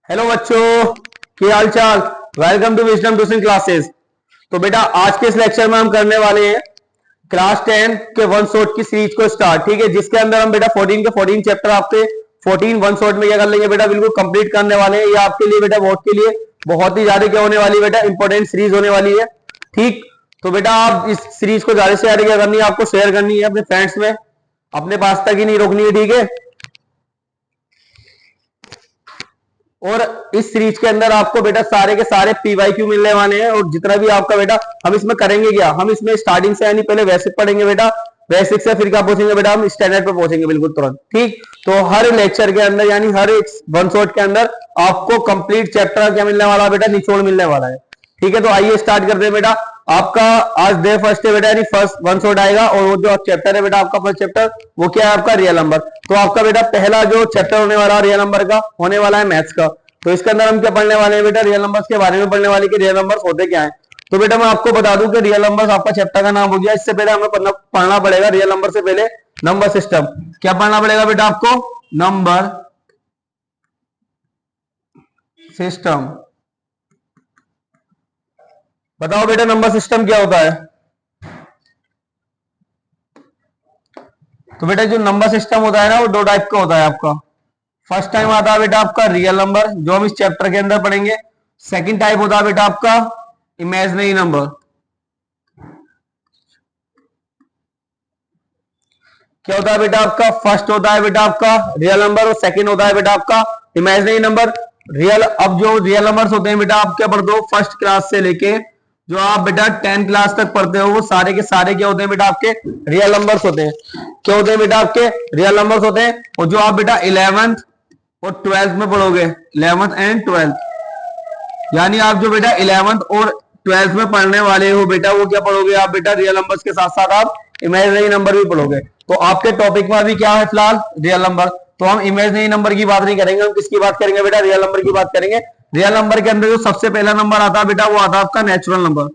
Hello बच्चों, क्या हाल चाल। Welcome to Wisdom Tuition Classes. तो बेटा आज के इस लेक्चर में हम करने वाले हैं क्लास 10 के वन शॉट की सीरीज को स्टार्ट। ठीक है, जिसके अंदर हम बेटा 14 के 14 चैप्टर आपके 14 वन शॉट में क्या कर लेंगे बेटा, बिल्कुल कंप्लीट करने वाले हैं। ये आपके लिए बेटा बोर्ड के लिए बहुत ही ज्यादा क्या होने वाली है बेटा, इंपॉर्टेंट सीरीज होने वाली है। ठीक, तो बेटा आप इस सीरीज को ज्यादा से ज्यादा क्या करनी है, आपको शेयर करनी है अपने फ्रेंड्स में, अपने पास तक ही नहीं रोकनी है। ठीक है, और इस सीरीज के अंदर आपको बेटा सारे के सारे पीवाईक्यू मिलने वाले हैं। और जितना भी आपका बेटा हम इसमें करेंगे क्या, हम इसमें स्टार्टिंग से यानी पहले बेसिक पढ़ेंगे बेटा, बेसिक से फिर क्या पहुंचेंगे बेटा, हम स्टैंडर्ड पे पहुंचेंगे बिल्कुल तुरंत। ठीक, तो हर लेक्चर के अंदर यानी हर एक वन शॉट के अंदर आपको कंप्लीट चैप्टर क्या मिलने वाला है बेटा, निचोड़ मिलने वाला है। ठीक है, तो आइए स्टार्ट करते हैं बेटा। आपका आज डे फर्स्ट है बेटा, यानी फर्स्ट वन शॉट आएगा। और वो जो चैप्टर है बेटा आपका फर्स्ट चैप्टर, वो क्या है आपका रियल नंबर। तो आपका बेटा पहला जो चैप्टर होने वाला है रियल नंबर का, होने वाला है मैथ्स का। तो इसके अंदर हम क्या पढ़ने वाले हैं बेटा, रियल नंबर्स के बारे में पढ़ने वाले कि रियल नंबर्स होते क्या है। तो बेटा मैं आपको बता दूं कि रियल नंबर्स आपका चैप्टर का नाम हो गया। इससे पहले हमें पढ़ना पड़ेगा रियल नंबर से पहले नंबर सिस्टम। क्या पढ़ना पड़ेगा बेटा आपको, नंबर सिस्टम। बताओ बेटा नंबर सिस्टम क्या होता है। तो बेटा जो नंबर सिस्टम होता है ना, वो दो टाइप का होता है आपका। फर्स्ट टाइम आता है बेटा आपका रियल नंबर, जो हम इस चैप्टर के अंदर पढ़ेंगे। सेकंड टाइप होता है बेटा आपका इमेजिनरी नंबर। क्या होता है बेटा आपका, फर्स्ट होता है बेटा आपका रियल नंबर और सेकंड होता है बेटा आपका इमेजिनरी नंबर। रियल, अब जो रियल नंबर्स होते हैं बेटा, आप क्या पढ़ते हो फर्स्ट क्लास से लेके जो आप बेटा 10 क्लास तक पढ़ते हो, वो सारे के सारे क्या होते हैं बेटा आपके रियल नंबर्स होते हैं। क्या होते हैं बेटा आपके रियल नंबर्स होते हैं। और जो आप बेटा 11th और 12th में पढ़ोगे, 11th एंड 12th, यानी आप जो बेटा 11th और 12th में पढ़ने वाले हो बेटा, वो क्या पढ़ोगे आप बेटा, रियल नंबर्स के साथ साथ आप इमेजिनरी नंबर भी पढ़ोगे। तो आपके टॉपिक में अभी क्या है फिलहाल, रियल नंबर। तो हम इमेजिनरी नंबर की बात नहीं करेंगे, हम किसकी बात करेंगे बेटा, रियल नंबर की बात करेंगे। रियल नंबर के अंदर जो सबसे पहला नंबर आता है बेटा, वो आता है आपका नेचुरल नंबर।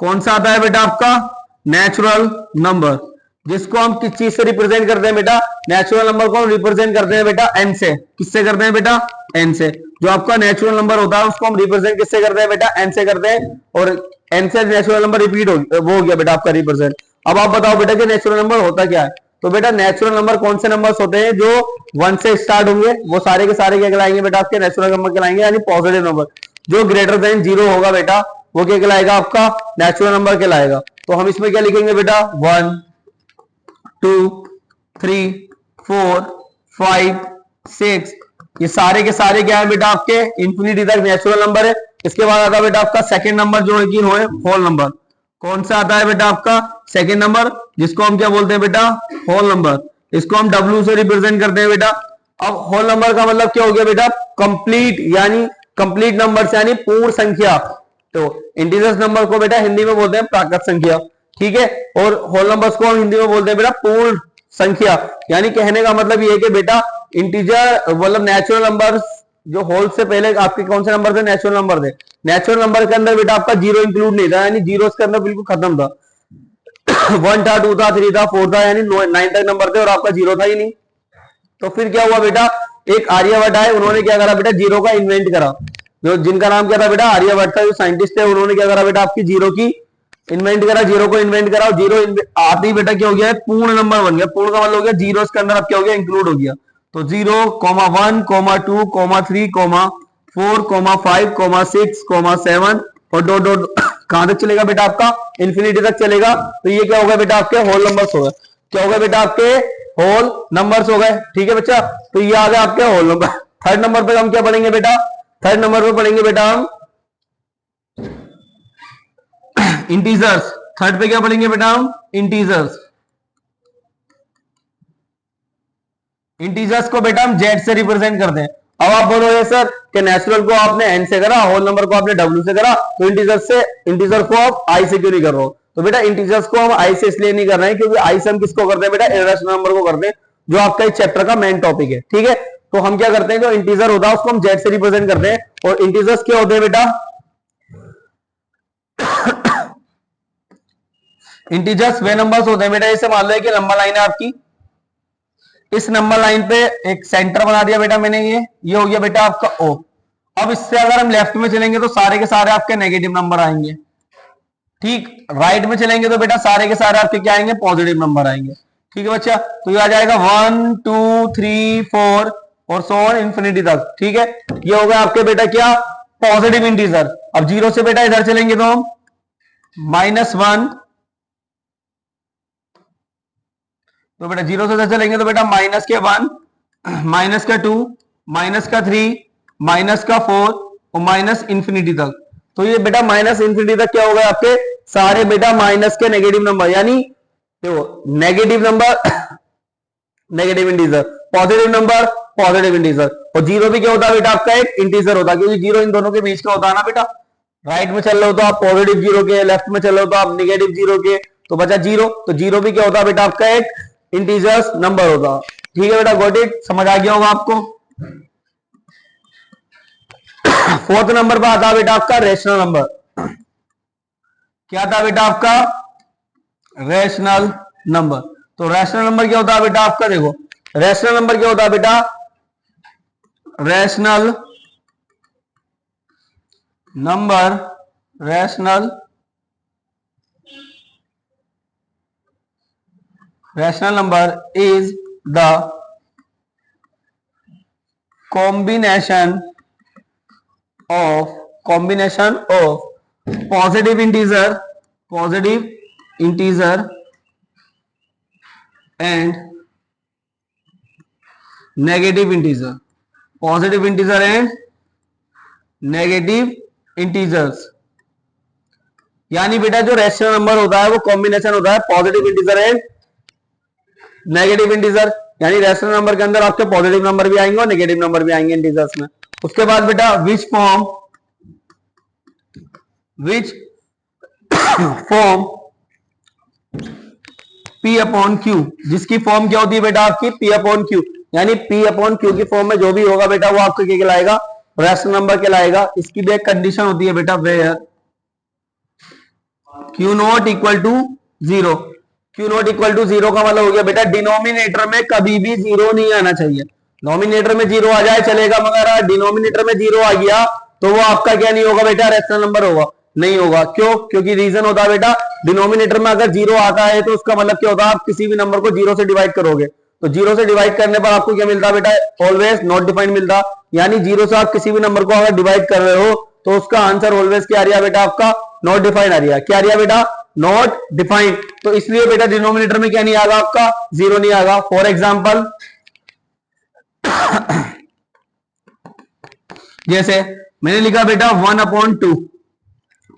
कौन सा आता है बेटा आपका, नेचुरल नंबर, जिसको हम किस चीज से रिप्रेजेंट करते हैं बेटा, नेचुरल नंबर को हम रिप्रेजेंट करते हैं बेटा एन से। किससे करते हैं बेटा, एन से। जो आपका नेचुरल नंबर होता है उसको हम रिप्रेजेंट किससे करते हैं बेटा, एन से करते हैं। और एन से नेचुरल नंबर रिपीट वो हो गया बेटा आपका रिप्रेजेंट। अब आप बताओ बेटा कि नेचुरल नंबर होता क्या है। तो बेटा नेचुरल नंबर कौन से नंबर्स होते हैं, जो 1 से स्टार्ट होंगे, वो सारे के सारे क्या कहलाएंगे बेटा आपके नेचुरल नंबर कहलाएंगे, यानी पॉजिटिव नंबर। जो ग्रेटर देन 0 होगा बेटा, वो क्या कहलाएगा आपका नेचुरल नंबर कहलाएगा। तो हम इसमें क्या लिखेंगे बेटा, 1 2 3 4 5 6, ये सारे के सारे क्या है बेटा आपके इंफिनिटी तक नेचुरल नंबर है। इसके बाद आता है बेटा आपका सेकंड नंबर, जो है कि होल नंबर। कौन सा आता है बेटा आपका सेकंड नंबर, जिसको हम क्या बोलते हैं बेटा, होल नंबर। इसको हम डब्ल्यू से रिप्रेजेंट करते हैं बेटा। अब होल नंबर का मतलब क्या हो गया बेटा, कंप्लीट, यानी कंप्लीट नंबर से यानी पूर्ण संख्या। तो इंटीजर्स नंबर को बेटा हिंदी में बोलते हैं प्राकृत संख्या। ठीक है, और होल नंबर्स को हम हिंदी में बोलते हैं बेटा पूर्ण संख्या। यानी कहने का मतलब ये है कि बेटा इंटीजर मतलब नेचुरल नंबर्स जो होल से पहले आपके कौन से नंबर थे, नेचुरल नंबर थे। नेचुरल नंबर के अंदर बेटा आपका जीरो इंक्लूड नहीं था, यानी जीरो के अंदर बिल्कुल खत्म था। 1 था, 2 था, 3 था, 4 था, यानी 9 तक नंबर थे और आपका जीरो था ही नहीं। तो फिर क्या हुआ बेटा, एक आर्यभट्ट आए, उन्होंने क्या करा बेटा, जीरो का इन्वेंट करा। जो जिनका नाम क्या था बेटा, आर्यभट्ट था, जो साइंटिस्ट थे, उन्होंने क्या करा बेटा, आपकी जीरो की इन्वेंट करा, जीरो को इन्वेंट करा। और जीरो आते ही बेटा क्या हो गया, पूर्ण नंबर बन गया। पूर्ण का मतलब हो गया जीरो के अंदर अब क्या हो गया, इंक्लूड हो गया। तो 0,1, 2, 3, 4, 5, 6, 7 और डॉट डॉट कहां तक चलेगा बेटा आपका, इंफिनिटी तक चलेगा। तो ये क्या होगा बेटा आपके होल नंबर्स हो गए। क्या होगा बेटा आपके होल नंबर्स हो गए। ठीक है बच्चा, तो ये आ गया आपके होल नंबर। थर्ड नंबर पे हम क्या पढ़ेंगे बेटा, थर्ड नंबर पे पढ़ेंगे बेटा हम इंटीजर्स। थर्ड पे क्या पढ़ेंगे बेटा हम, इंटीजर्स। इंटीजर्स को बेटा हम जेड से रिप्रेजेंट करते हैं। अब आप बोलोगे सर कि नेचुरल को आपने एन से करा, होल नंबर को आपने डब्ल्यू से करा, तो इंटीजर को आप आई से क्यों नहीं कर रहे हो। तो बेटा इंटीजर्स को हम आई से इसलिए नहीं कर रहे हैं क्योंकि आई से हम किसको करते हैं बेटा, इरेशनल नंबर को करते हैं, जो आपका इस चैप्टर का मेन टॉपिक है। ठीक है, तो हम क्या करते हैं, जो इंटीजर होता है उसको हम जेड से रिप्रेजेंट करते हैं। और इंटीजर्स क्या होते हैं बेटा, इंटीजर्स वे नंबर्स होते हैं बेटा, जैसे मान लो कि नंबर लाइन है आपकी, इस नंबर लाइन पे एक सेंटर बना दिया बेटा मैंने, ये हो गया बेटा आपका ओ। अब इससे अगर हम लेफ्ट में चलेंगे तो सारे के सारे आपके नेगेटिव नंबर आएंगे। ठीक, राइट में चलेंगे तो बेटा सारे के सारे आपके क्या आएंगे, पॉजिटिव नंबर आएंगे। ठीक है बच्चा, तो ये आ जाएगा 1 2 3 4 और सो ऑन इंफिनिटी तक। ठीक है, ये हो गया आपके बेटा क्या, पॉजिटिव इंटीजर। अब जीरो से बेटा इधर चलेंगे तो हम -1, तो बेटा जीरो से इधर चलेंगे तो बेटा माइनस के 1, माइनस का 2, माइनस का 3, माइनस का 4 और माइनस इंफिनिटी तक। तो ये बेटा माइनस इंफिनिटी तक क्या हो गया आपके सारे बेटा माइनस के नेगेटिव नंबर, यानी देखो negative number negative integer, positive number positive integer. और जीरो भी क्या होता है बेटा आपका एक इंटीजर होता है, क्योंकि जीरो इन दोनों के बीच का होता है ना बेटा। राइट में चल रहे हो तो आप पॉजिटिव जीरो के, लेफ्ट में चल रहे हो तो आप नेगेटिव जीरो के, तो बचा जीरो। तो जीरो भी क्या होता है बेटा आपका एक इंटीजर्स नंबर होगा। ठीक है बेटा, गॉट इट, समझ आ गया होगा आपको। फोर्थ नंबर पर आता है बेटा आपका रेशनल नंबर। क्या था बेटा आपका, रेशनल नंबर। तो रेशनल नंबर क्या होता है बेटा आपका, देखो रेशनल नंबर क्या होता है बेटा, rational number, rational number is the combination of positive integer and negative integer, positive integer and negative integers. यानी बेटा जो रेशनल नंबर होता है वो कॉम्बिनेशन होता है positive integer and negative integer. यानी रेशनल नंबर के अंदर आपके पॉजिटिव नंबर भी आएंगे और नेगेटिव नंबर भी आएंगे इंटीजर्स में। उसके बाद बेटा which form P upon Q, जिसकी फॉर्म क्या होती है बेटा आपकी P अपॉन Q, यानी P अपॉन Q की फॉर्म में जो भी होगा बेटा वो आपका क्या कहलाएगा, रेशनल नंबर कहलाएगा। इसकी भी एक कंडीशन होती है बेटा, where Q not equal to zero. Q not equal to zero का मतलब हो गया बेटा डिनोमिनेटर में कभी भी जीरो नहीं आना चाहिए। नॉमिनेटर में जीरो आ जाए चलेगा, मगर डिनोमिनेटर में जीरो आ गया तो वो आपका क्या नहीं होगा बेटा, रेशनल नंबर होगा, नहीं होगा। क्यों, क्योंकि रीजन होता है बेटा डिनोमिनेटर में अगर जीरो आता है तो उसका मतलब क्या होता है, आप किसी भी नंबर को जीरो से डिवाइड करोगे तो जीरो से डिवाइड करने पर आपको क्या मिलता है बेटा, ऑलवेज नॉट डिफाइंड मिलता। यानी जीरो से आप किसी भी नंबर को अगर डिवाइड कर रहे हो तो उसका आंसर ऑलवेज क्या आ रहा है बेटा आपका, नॉट डिफाइंड आ रहा है। क्या आ रहा है बेटा, नॉट डिफाइंड। तो इसलिए बेटा डिनोमिनेटर में क्या नहीं आएगा आपका, जीरो नहीं आएगा। फॉर एग्जाम्पल जैसे मैंने लिखा बेटा 1/2,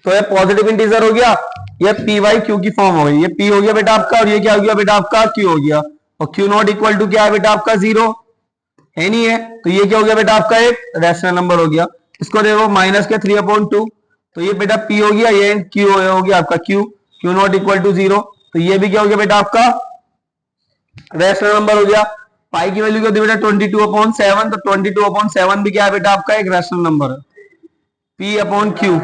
तो ये पॉजिटिव इंटीजर हो गया, ये पी वाई क्यू की फॉर्म हो गई, ये पी हो गया बेटा आपका और ये क्या हो गया बेटा आपका क्यू हो गया। और क्यू नॉट इक्वल टू क्या है बेटा आपका, जीरो है नहीं है, तो ये क्या हो गया बेटा आपका एक रैशनल नंबर हो गया। इसको देखो माइनस के 3/2, तो ये बेटा पी हो गया, ये क्यू हो गया आपका Q, Q not equal to zero, तो ये भी क्या हो गया बेटा आपका रैशनल नंबर हो गया। पाई की वैल्यू क्या होती है बेटा 22/7, तो 22/7 भी क्या है बेटा आपका एक रैशनल नंबर है। P upon Q,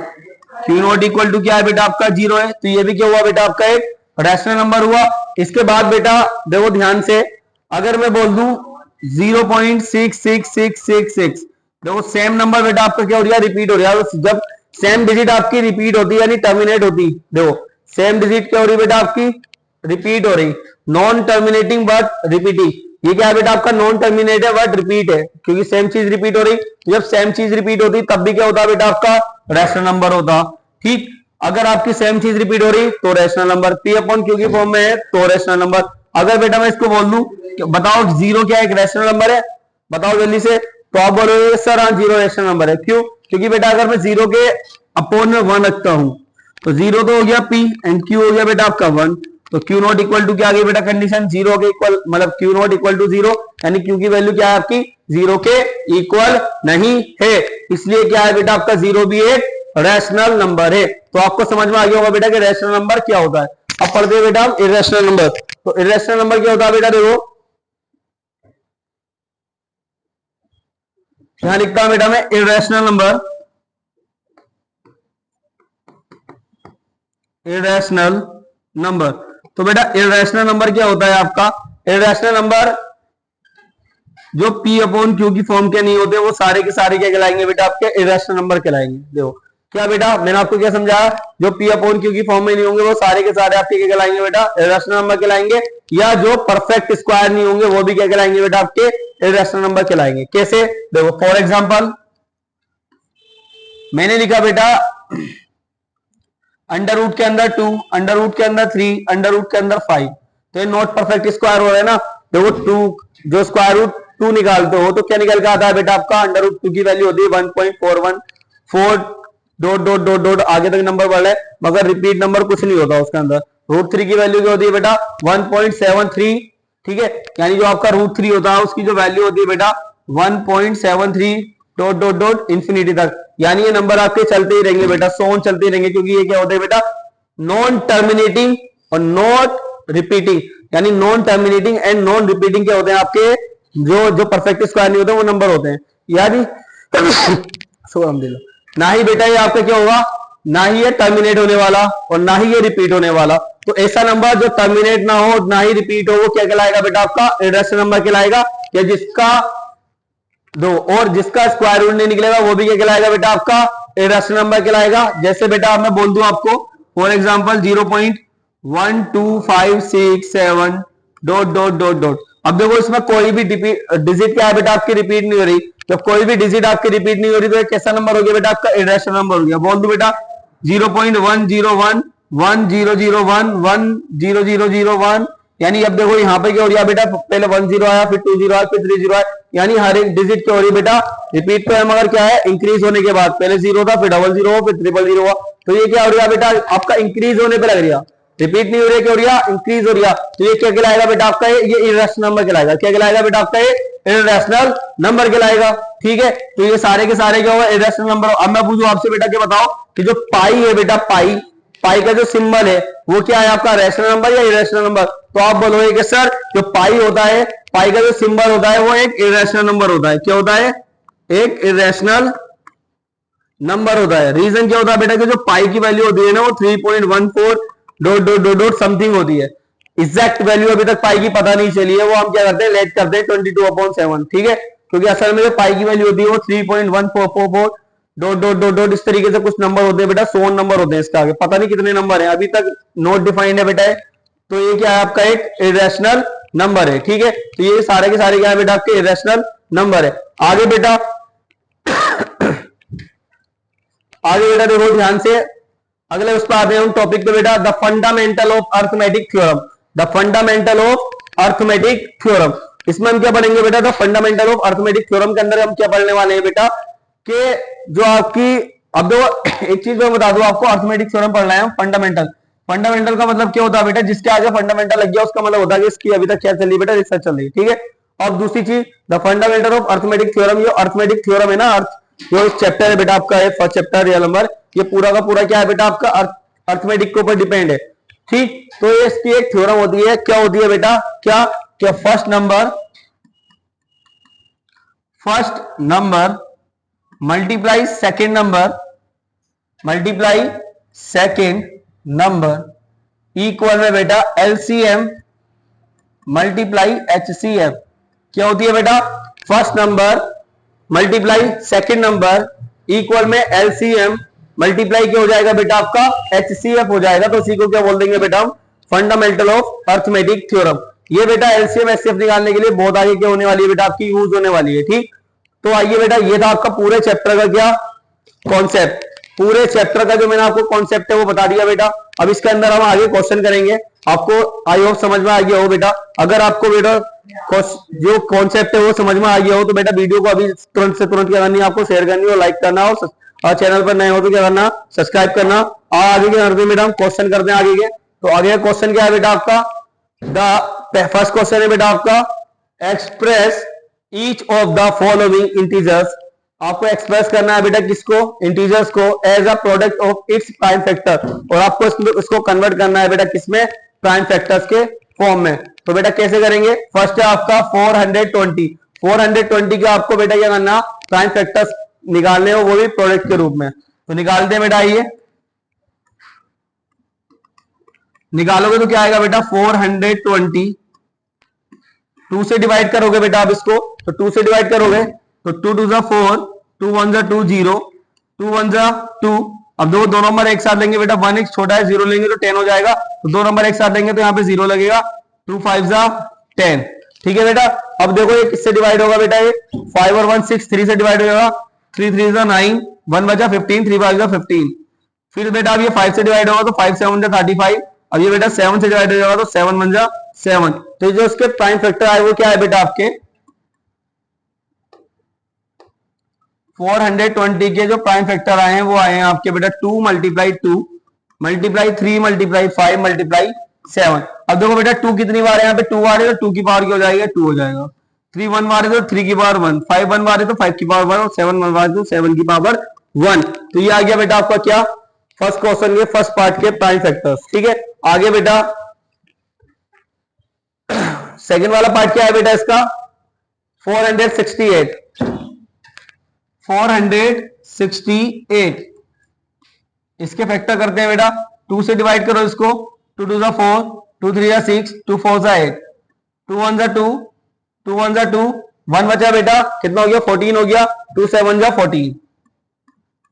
Q not equal to क्या है बेटा आपका जीरो है, तो ये भी क्या हुआ बेटा आपका एक रैशनल नंबर हुआ। इसके बाद बेटा देखो ध्यान से, अगर मैं बोल दूं 0.66666, देखो सेम नंबर बेटा आपका क्या हो रहा है, रिपीट हो रहा है। जब सेम डिजिट आपकी रिपीट होती है यानी टर्मिनेट होती, देखो सेम डिजिट क्या हो रही है बेटा आपकी, रिपीट हो रही, नॉन टर्मिनेटिंग बट रिपीटिंग। ये क्या है बेटा आपका, नॉन टर्मिनेट है बट रिपीट है, क्योंकि सेम चीज रिपीट हो रही। जब सेम चीज रिपीट होती तब भी क्या होता है बेटा आपका रैशनल नंबर होता। ठीक, अगर आपकी सेम चीज रिपीट हो रही तो rational number, P upon Q की फॉर्म में है तो रैशनल नंबर। अगर बेटा मैं इसको बोल दूं बताओ जीरो क्या एक रैशनल नंबर है, बताओ जल्दी से, तो आप बोलोगे सर हाँ जीरो रैशनल नंबर है। क्यों, क्योंकि बेटा अगर मैं जीरो के अपोन में वन रखता हूं तो जीरो तो हो गया पी एंड क्यू हो गया बेटा आपका वन, तो क्यू नॉट इक्वल टू क्या आ गई बेटा कंडीशन, जीरो के इक्वल, मतलब Q not equal to zero, यानी क्यू की वैल्यू क्या है आपकी जीरो के इक्वल नहीं है, इसलिए क्या है बेटा आपका जीरो भी एक रैशनल नंबर है। तो आपको समझ में आ गया होगा बेटा कि रैशनल नंबर क्या होता है। अब पढ़ते हैं बेटा हम इर्रेशनल नंबर। तो इर्रेशनल नंबर क्या होता है बेटा, देखो यहां लिखता हूं बेटा मैं इर्रेशनल नंबर, इर्रेशनल नंबर। तो बेटा इर्रेशनल नंबर क्या होता है आपका, इर्रेशनल नंबर जो पी अपॉन क्यू की फॉर्म के नहीं होते वो सारे के सारे क्या कहलाएंगे बेटा आपके इरेशनल नंबर कहलाएंगे। देखो क्या बेटा मैंने आपको क्या समझाया, जो पी अपॉन क्यू की फॉर्म में नहीं होंगे वो सारे के सारे आपके क्या कहलाएंगे बेटा इरेशनल नंबर कहलाएंगे, या जो परफेक्ट स्क्वायर नहीं होंगे वो भी क्या कहलाएंगे बेटा आपके इरेशनल नंबर कहलाएंगे। कैसे, देखो फॉर एग्जांपल मैंने लिखा बेटा अंडर रूट के अंदर 2, अंडर रूट के अंदर 3, अंडर रूट के अंदर 5, तो ये नॉट परफेक्ट स्क्वायर हो रहा है ना। देखो 2 जो स्क्वायर रूट 2 निकालते हो तो क्या निकल के आता है बेटा आपका, अंडर रूट 2 की वैल्यू होती है 1.414 डॉट डॉट डॉट डॉट आगे तक नंबर बढ़ रहा है, मगर रिपीट नंबर कुछ नहीं होता उसके अंदर। रूट 3 की वैल्यू क्या होती है बेटा 1.73, ठीक है, यानी जो आपका रूट 3 होता है उसकी जो वैल्यू होती है बेटा 1.73 डॉट डॉट डॉट इंफिनिटी तक, यानी ये नंबर आपके चलते ही रहेंगे बेटा, सोन चलते ही रहेंगे, क्योंकि ये क्या होता है बेटा नॉन टर्मिनेटिंग और नॉट रिपीटिंग, यानी non terminating and non repeating क्या होते हैं आपके, जो परफेक्ट स्क्वायर नहीं होते वो नंबर होते हैं, यानी ना ही बेटा ये आपका क्या होगा, ना ही ये टर्मिनेट होने वाला और ना ही ये रिपीट होने वाला। तो ऐसा नंबर जो टर्मिनेट ना हो ना ही रिपीट हो वो क्या कहलाएगा बेटा आपका इरेशनल नंबर कहलाएगा, या जिसका दो और जिसका स्क्वायर रूट नहीं निकलेगा वो भी क्या कहलाएगा बेटा आपका इरेशनल नंबर कहलाएगा। जैसे बेटा मैं बोल दूं आपको for example 0.12567 dot dot dot dot, अब देखो इसमें कोई भी डिजिट क्या है बेटा आपकी रिपीट नहीं हो रही, जब कोई भी डिजिट आपकी रिपीट नहीं हो रही तो एक कैसा नंबर हो गया बेटा आपका इरेशनल नंबर हो गया। बोल दो बेटा 0.1011001100001, यानी अब देखो यहाँ पे क्या हो रहा है बेटा, पहले 10 आया, फिर 20 आया, फिर 30 आया, यानी हर एक डिजिट क्या हो रही है बेटा रिपीट तो है, मगर क्या है इंक्रीज होने के बाद, पहले 0 था, फिर 00 हुआ, फिर 000 हुआ, तो ये क्या हो रहा है बेटा आपका इंक्रीज होने पे लग रहा है, रिपीट नहीं हो रही है, क्या हो रहा है इंक्रीज हो रहा, तो ये क्या कहलाएगा बेटा आपका ये इरेशनल नंबर कहलाएगा। क्या कहलाएगा बेटा आपका ये इरेशनल नंबर कहलाएगा, ठीक है। तो ये सारे के सारे क्या होगा इरेशनल नंबर। अब मैं पूछूं आपसे बेटा क्या बताओ कि जो पाई है बेटा पाई, पाई का जो सिंबल है वो क्या है आपका रैशनल नंबर या इरेशनल नंबर, तो आप बोलोगे कि सर जो पाई होता है, पाई का जो सिंबल होता है वो एक इरेशनल नंबर होता है। क्या होता है, एक इरेशनल नंबर होता है। रीजन क्या होता है बेटा कि जो पाई की वैल्यू होती है ना वो 3.14 dot dot dot dot something होती है, एग्जैक्ट वैल्यू अभी तक पाई की पता नहीं चली है, वो हम क्या करते हैं लेट करते हैं 22/7, ठीक है, क्योंकि असल में जो पाई की वैल्यू होती है वो 3.1444 डॉट डॉट डॉट डॉट इस तरीके से कुछ नंबर होते हैं बेटा, 100 नंबर होते हैं, इसका आगे पता नहीं कितने नंबर है अभी तक नोट डिफाइंड है बेटा। तो ये क्या है आपका एक इरेशनल नंबर है, ठीक है, तो ये सारे के सारे क्या है बेटा आपके इरेशनल नंबर है। आगे बेटा आगे बेटा देखो ध्यान से, अगले उस पर आते हैं हम टॉपिक पे बेटा, the fundamental of arithmetic theorem, the fundamental of arithmetic theorem. इसमें हम क्या पढ़ेंगे बेटा, the fundamental of arithmetic theorem के अंदर हम क्या पढ़ने वाले हैं बेटा कि जो आपकी, अब देखो एक चीज मैं बता दूं आपको, अर्थमेटिक थ्योरम पढ़ रहे हैं फंडामेंटल, फंडामेंटल का मतलब क्या होता है बेटा, जिसके आगे फंडामेंटल लग गया उसका मतलब होता है कि इसकी अभी तक क्या चल रही है बेटा, रिसर्च चल रही है, ठीक है। और दूसरी चीज the fundamental of arithmetic theorem, ये अर्थमेटिक थ्योरम है ना, अर्थ जो चैप्टर है बेटा आपका है फर्स्ट चैप्टर रियल नंबर, ये पूरा का पूरा क्या है बेटा आपका अर्थमेटिक के ऊपर डिपेंड है, ठीक। तो ये इसकी एक थ्योरम होती है, क्या होती है बेटा, क्या क्या first number multiply second number equal में बेटा एलसीएम मल्टीप्लाई एचसीएफ। क्या होती है बेटा, first number multiply second number equal में एलसीएम मल्टीप्लाई क्या हो जाएगा बेटा आपका एचसीएफ हो जाएगा, तो इसी को क्या बोल देंगे बेटा हम फंडामेंटल ऑफ अर्थमेटिक थ्योरम। ये बेटा एलसीएम एचसीएफ निकालने के लिए बहुत आगे क्या होने वाली है बेटा आपकी यूज होने वाली है, ठीक। तो आइए बेटा ये था आपका पूरे चैप्टर का क्या कॉन्सेप्ट, पूरे चैप्टर का जो मैंने आपको कॉन्सेप्ट है वो बता दिया बेटा। अब इसके अंदर हम आगे क्वेश्चन करेंगे, आपको आई होप समझ में आ गया हो बेटा। अगर आपको बेटा जो कॉन्सेप्ट है वो समझ में आ गया हो तो बेटा वीडियो को अभी तुरंत से तुरंत क्या करनी है, आपको शेयर करनी है और लाइक करना, और चैनल पर नए हो तो क्या करना सब्सक्राइब करना। और आगे क्या करते हैं बेटा हम क्वेश्चन करते हैं आगे के। तो आगे क्वेश्चन क्या है बेटा आपका, द फर्स्ट क्वेश्चन है बेटा आपका express each of the following integers. आपको एक्सप्रेस करना है बेटा किसको, इंटीजर्स को, as a product of its prime factor, और आपको इसको कन्वर्ट करना है बेटा किसमें, प्राइम फैक्टर्स के फॉर्म में। तो बेटा कैसे करेंगे, फर्स्ट है आपका 420 का आपको बेटा क्या करना, प्राइम फैक्टर्स निकालने हो, वो भी प्रोडक्ट के रूप में। तो निकालते हैं बेटा, ये निकालोगे तो क्या आएगा बेटा 420 2 से डिवाइड करोगे बेटा आप इसको, तो 2 से डिवाइड करोगे तो 2 2 जा 4, 2 1 जा 2 0, 2 1 जा 2। अब दो नंबर एक साथ लेंगे बेटा, 1 एक छोटा है, 0 लेंगे तो 10 हो जाएगा, तो दो नंबर एक साथ लेंगे तो यहाँ पे 0 लगेगा, 2 5 जा 10। ठीक है बेटा, अब देखो ये किससे डिवाइड होगा बेटा, ये 5 और 1 6, 3 से डिवाइड हो जाएगा, 3 3 जा 9, 1 बचा 15, 3 5 जा 15। फिर बेटा अब ये 5 से डिवाइड होगा तो 5 7 जा 35, अब ये बेटा 7 से डिवाइड हो जाएगा तो 7 1 जा 7। तो जो इसके प्राइम फैक्टर आए वो क्या है बेटा आपके 420 के जो प्राइम फैक्टर आए हैं वो आए हैं आपके बेटा 2 मल्टीप्लाई 2 मल्टीप्लाई 3 मल्टीप्लाई 5 मल्टीप्लाई 7। अब देखो बेटा 2 कितनी बार है, यहाँ पे 2 आ रहे तो 2 की पावर क्या हो जाएगा, 2 हो जाएगा। 3 1 मारे तो 3 की पावर 1, 5 1 मारे तो 5 की पावर 1 और 7 1 मारे तो 7 की पावर 1। तो ये आ गया बेटा आपका क्या फर्स्ट क्वेश्चन के फर्स्ट पार्ट के प्राइम फैक्टर्स। ठीक है, आगे बेटा सेकंड वाला पार्ट क्या है बेटा इसका 468 इसके फैक्टर करते हैं बेटा, 2 से डिवाइड करो इसको, 2 2 जा 4, 2 3 जा 6, 2 4 जा 8, 2 1 जा 2, 2 1 जा 2, 1 बचा बेटा कितना हो गया 14 हो गया, 2 7 जा 14।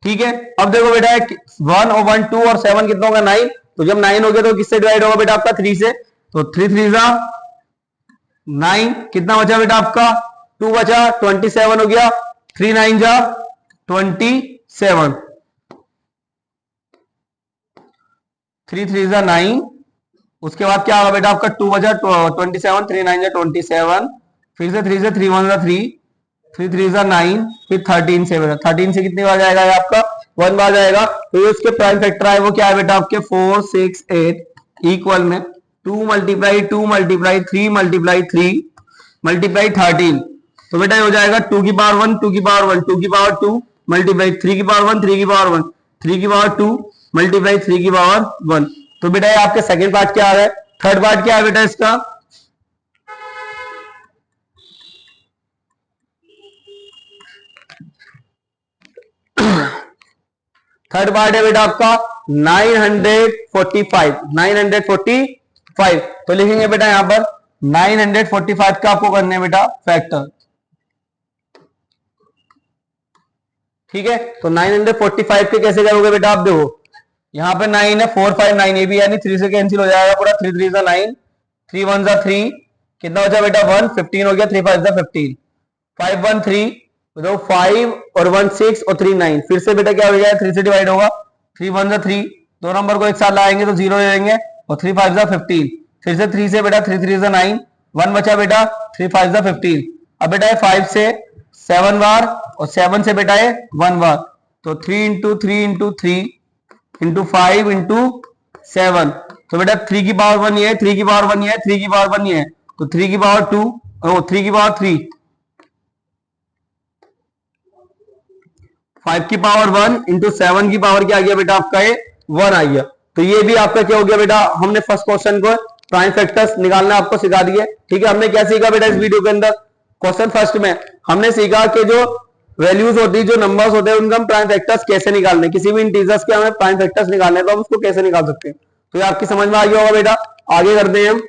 ठीक है, अब देखो बेटा 1 और 1 2 और 7 कितना होगा 9, तो जब 9 हो गया तो किससे डिवाइड होगा बेटा आपका 3 से, तो 3 3 जा 9, कितना बचा बेटा आपका 2 बचा 27 हो गया, 3 9 जा 27, 3 3 जा 9, उसके बाद क्या होगा बेटा आपका 2 बचा 27, 3 9 जा 27, फिर से 3 से 3 1 जा 3, 3 3 जा 9, फिर 13 से बेटा 13 से कितनी बार जाएगा आपका 1 बार जाएगा। तो ये उसके प्राइम फैक्टर है वो क्या है बेटा आपके 4 6 8 इक्वल में 2 मल्टीप्लाई 2 मल्टीप्लाई 3 मल्टीप्लाई 3 मल्टीप्लाई 13। तो बेटा ये हो जाएगा 2 की पावर 1 2 की पावर 1 2 की पावर 2 मल्टीप्लाई 3 की पावर 1 3 की पावर 1 3 की पावर 2 मल्टीप्लाई 3 की पावर 1। तो बेटा ये आपके सेकंड पार्ट क्या आ रहा है। थर्ड पार्ट क्या है बेटा इसका थर्ड पार्ट है बेटा आपका 945 तो लिखेंगे बेटा यहां पर 945 का आपको करने बेटा फैक्टर। ठीक है, तो 945 के कैसे करोगे बेटा आप देखो यहां पे 9 है 4 5 9 ये भी यानी 3 से कैंसिल हो जाएगा पूरा 3 3 जा 9 3 1 जा 3 कितना बचा बेटा 1 15 हो गया 3 5 जा 15 5 1 3 तो 5 और 1 6 और 3 9 फिर से बेटा क्या हो जाएगा 3 से डिवाइड होगा 3 1 जा 3 दो नंबर को एक साथ लाएंगे तो 0 ले लेंगे और 3 5 जा 15 फिर से 3 से बेटा 3 3 जा 9 1 बचा बेटा 3 5 जा 15। अब बेटा 5 से 7 बार और 7 से बेटा है 1 बार तो 3 इंटू 3 इंटू 3 इंटू 5 इंटू 7 तो बेटा 3 की पावर 1 ये है 3 की पावर 1 ये है 3 की पावर 1 ये है तो 3 की पावर 2 और 3 की पावर 3 5 की पावर 1 इंटू 7 की पावर क्या आ गया बेटा आपका ये 1 आ गया। तो ये भी आपका क्या हो गया बेटा हमने फर्स्ट क्वेश्चन को प्राइम फैक्टर्स निकालना आपको सिखा दिए। ठीक है, हमने क्या सीखा बेटा इस वीडियो के अंदर क्वेश्चन फर्स्ट में हमने सीखा कि जो वैल्यूज होती है जो नंबर्स होते हैं उनका हम प्राइम फैक्टर्स कैसे निकालने, किसी भी इंटीजर्स के हमें प्राइम फैक्टर्स निकालने तो हम उसको कैसे निकाल सकते हैं। तो ये आपकी समझ में आ गया होगा बेटा। आगे करते हैं हम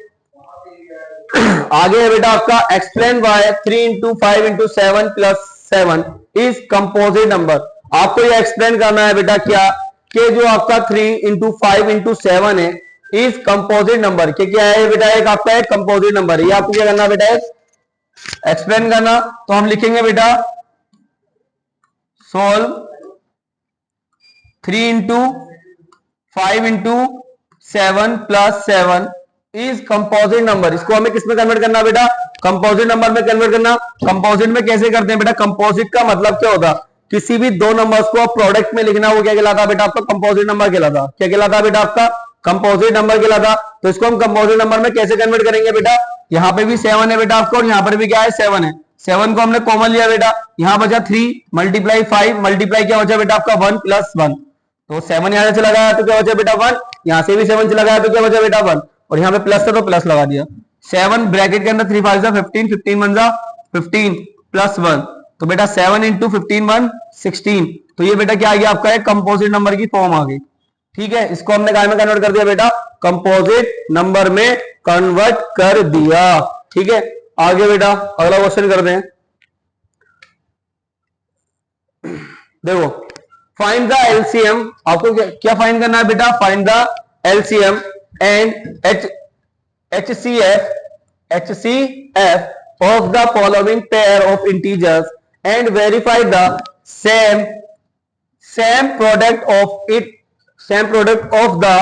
आगे है बेटा आपका explain why 3 into 5 into 7 plus 7 is composite number. आपको ये एक्सप्लेन करना है बेटा क्या कि जो आपका 3 इंटू 5 इंटू 7 है इज कंपोजिट नंबर के क्या है बेटा एक आपका एक कंपोजिट नंबर है। ये आपको क्या करना है बेटा एक्सप्लेन करना। तो हम लिखेंगे बेटा solve 3 into 5 into 7 plus 7 is composite number. इसको हमें किसमें कन्वर्ट करना बेटा कंपोजिट नंबर में कन्वर्ट करना। कंपोजिट में कैसे करते हैं बेटा कंपोजिट का मतलब क्या होता किसी भी दो नंबर्स को प्रोडक्ट में लिखना वो क्या कहलाता बेटा आपका कंपोजिट नंबर कहलाता। क्या कहलाता बेटा आपका कंपोजिट नंबर कहलाता। तो इसको हम कंपोजिट नंबर में कैसे कन्वर्ट करेंगे बेटा यहाँ पे भी 7 है बेटा आपको और यहाँ पर भी क्या है 7 है। 7 को हमने कॉमन लिया बेटा यहाँ बचा 3 मल्टीप्लाई 5 मल्टीप्लाई क्या बचा बेटा आपका 1 प्लस 1 तो 7 यहां से लगाया तो क्या बचा बेटा 1 यहां से भी 7 से लगाया तो क्या बचा बेटा 1 और यहाँ पे प्लस था तो प्लस लगा दिया 7 ब्रैकेट के अंदर 3 5 जा 15 15 1 जा 15 प्लस 1 तो बेटा 7 इंटू 15 1 16 तो ये बेटा क्या आ गया आपका एक कंपोजिट नंबर की फॉर्म आ गई। ठीक है, इसको हमने काय में कन्वर्ट कर दिया बेटा कंपोजिट नंबर में कन्वर्ट कर दिया। ठीक है, आगे बेटा अगला क्वेश्चन करते हैं। देखो, फाइंड द एलसीएम, आपको क्या फाइंड करना है बेटा? Find the LCM and HCF of the following pair of integers and verify the same product of the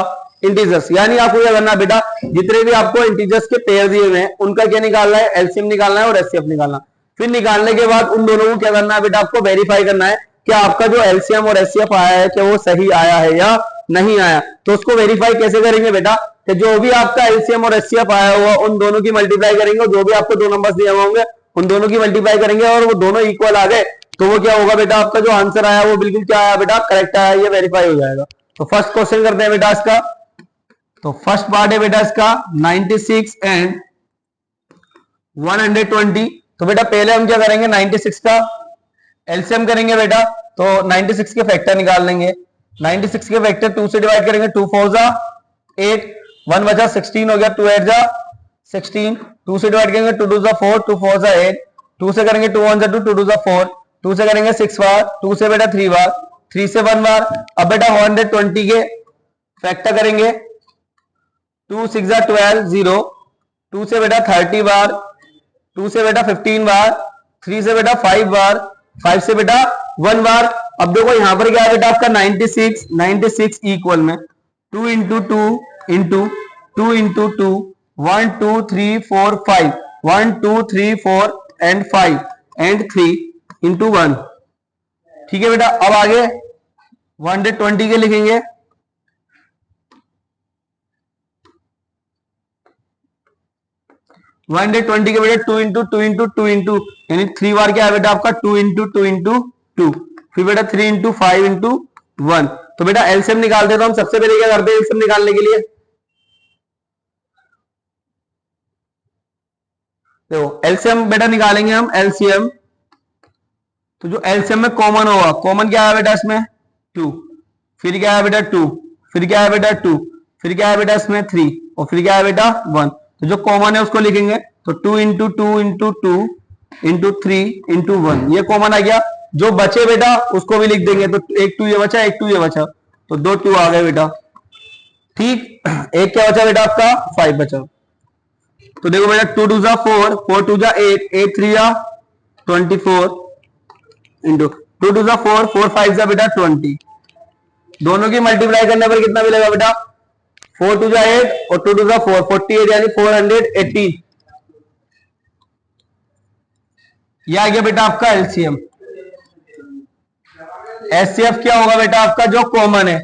integers। यानी आपको क्या करना है बेटा, जितने भी आपको इंटीजर्स के पेयर दिए हुए हैं उनका क्या निकालना है? एलसीएम निकालना है और एचसीएफ निकालना। फिर निकालने के बाद उन दोनों को क्या करना है बेटा? आपको वेरीफाई करना है कि आपका जो एलसीएम और एचसीएफ आया है क्या वो सही आया है या नहीं आया। तो उसको वेरीफाई कैसे करेंगे बेटा? कि जो भी आपका एलसीएम और एचसीएफ आया हुआ उन दोनों की मल्टीप्लाई करेंगे, और जो भी आपको दो नंबर्स दिए होंगे उन दोनों की मल्टीप्लाई करेंगे, और वो दोनों इक्वल आ गए तो वो क्या होगा बेटा? आपका जो आंसर आया वो बिल्कुल क्या आया बेटा? करेक्ट आया, ये वेरीफाई हो जाएगा। तो फर्स्ट क्वेश्चन करते हैं बेटा इसका। तो फर्स्ट पार्ट है बेटा इसका 96 एंड 120। तो बेटा पहले हम क्या करेंगे? 96 का एलसीएम करेंगे बेटा। तो 96 के फैक्टर निकाल लेंगे। 96 के फैक्टर 2 से डिवाइड करेंगे, 2 4 जा 8, 1 बचा 16 हो गया, 2 8 जा 16, 2 से डिवाइड करेंगे 2 2 जा 4, 2 4 जा 8, 2 से करेंगे 2 1 जा 2, 2 2 जा 4, 2 से करेंगे 6 बार, 2 से बेटा 3 बार, 3 से 1 बार। अब बेटा 120 के फैक्टर करेंगे, 2 6 जा 12 0, 2 से बेटा 30 बार, 2 से बेटा 15 बार, 3 से बेटा 5 बार, 5 से बेटा 1 बार। अब देखो यहां पर क्या है बेटा? आपका 96 इक्वल में 2 into 2 into 2 into 2, 1 2 3 4 5, 1 2 3 4 and 5 and 3 into 1। ठीक है बेटा। अब आगे 120 के लिखेंगे, 120 के बेटा 2 इंटू 2 इंटू 2 इंटू यानी 3 बार क्या है बेटा आपका? 2 इंटू 2 इंटू 2, फिर बेटा 3 इंटू 5 इंटू 1। तो बेटा एलसीएम निकाल देते हम। सबसे पहले क्या करते हैं एलसीएम निकालने के लिए? देखो एलसीएम बेटा निकालेंगे हम एलसीएम। तो जो एलसीएम में कॉमन होगा, कॉमन क्या है बेटा इसमें? 2, फिर क्या है बेटा 2, फिर क्या है बेटा 2, फिर क्या है बेटा इसमें 3, और फिर क्या है बेटा 1। तो जो कॉमन है उसको लिखेंगे। तो 2 इंटू 2 इंटू 2 इंटू 3 इंटू 1, ये कॉमन आ गया। जो बचे बेटा उसको भी लिख देंगे। तो एक 2 ये बचा, एक 2 ये बचा, तो 2 2 आ गए बेटा। ठीक, एक क्या बचा बेटा आपका? 5 बचा। तो देखो बेटा 2 2 जा 4, 4 2 जा 8, 8 3 जा 24 इंटू 2 2 जा 4, 4 5 जा बेटा 20। दोनों की मल्टीप्लाई करने पर कितना मिलेगा बेटा? 4 2 जा 8 और 2 2 जा 4, 48 यानी 480। यह आ गया बेटा आपका एलसीएम। एचसीएफ क्या होगा बेटा आपका? जो कॉमन है।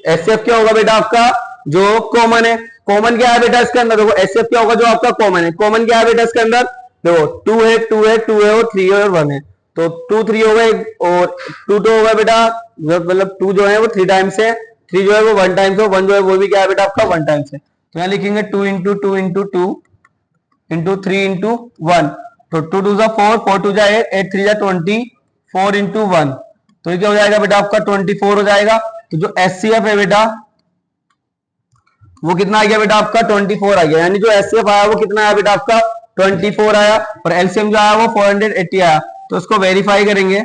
एचसीएफ क्या होगा बेटा आपका? जो कॉमन है। कॉमन क्या है बेटा इसके अंदर? देखो एचसीएफ क्या होगा? जो आपका कॉमन है। कॉमन क्या है बेटा इसके अंदर? देखो 2 है 2 है 2 है और 3 है और 1 है। तो 2 3 हो गए और 2 2 हो गया बेटा, मतलब 2 जो है वो 3 टाइम्स है, 3 जो है वो 1 टाइम्स है, 1 जो है वो भी क्या है बेटा आपका 1 टाइम्स है। तो यहाँ लिखेंगे 2 इंटू 2 इंटू 2 इंटू 3 इंटू 1। तो 2 2 जा 4, 4 2 जा 8, 8 3 जा 20, 4 इंटू 1। तो ये क्या हो जाएगा बेटा आपका? 24 हो जाएगा। तो जो एचसीएफ है बेटा वो कितना आ गया बेटा आपका? 24 आ गया। यानी जो एचसीएफ आया वो कितना आया बेटा आपका? 24 आया। और एलसीएम जो आया वो 480 आया। तो इसको वेरीफाई करेंगे।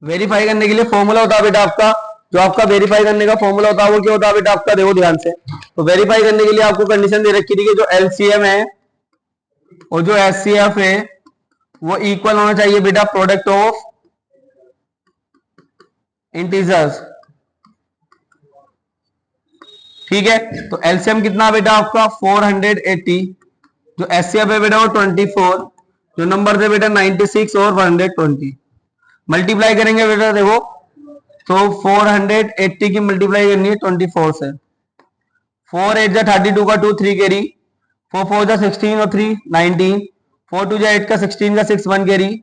वेरीफाई करने के लिए फॉर्मूला होता है बेटा आपका, जो आपका वेरीफाई करने का फॉर्मूला होता है वो क्या होता है बेटा आपका? देखो ध्यान से। तो वेरीफाई करने के लिए आपको कंडीशन दे रखी थी कि जो एलसीएम है और जो एचसीएफ है वो इक्वल होना चाहिए बेटा प्रोडक्ट ऑफ इंटीजर्स। ठीक है। तो एलसीएम कितना बेटा आपका? 480। जो एचसीएफ है बेटा वो 24, जो नंबर थे बेटा 96 और 120। मल्टीप्लाई करेंगे बेटा देखो, तो 480 की मल्टीप्लाई करनी है 24 से। 4 8 जा 32 का 2 3 कैरी, 4 4 जा 16 और 3 19, 4 2 जा 8 का 16 का 6 1 कैरी,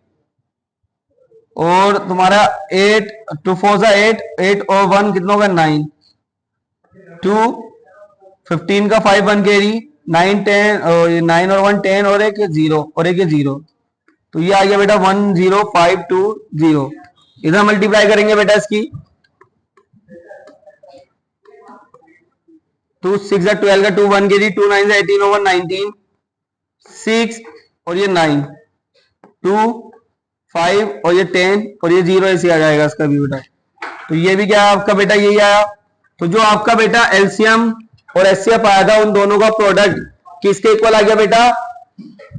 और तुम्हारा 8 2 4 जा 8, 8 और 1 कितना होगा? 9, 2 15 का 5 1 कैरी, 9 10 और 9 और 1 10 और एक 0 और एक 0। तो ये आ गया बेटा 10520। इधर मल्टीप्लाई करेंगे बेटा इसकी, 2 6 12 का 2 1 कैरी, 2 9 18 over 19, 6 और ये 9, 2, 5 और ये 10 और ये 0 ऐसे आ जाएगा इसका भी बेटा। तो ये भी क्या है आपका बेटा, यही आया। तो जो आपका बेटा एलसीएम और एचसीएफ आया था उन दोनों का प्रोडक्ट किसके इक्वल आ गया बेटा,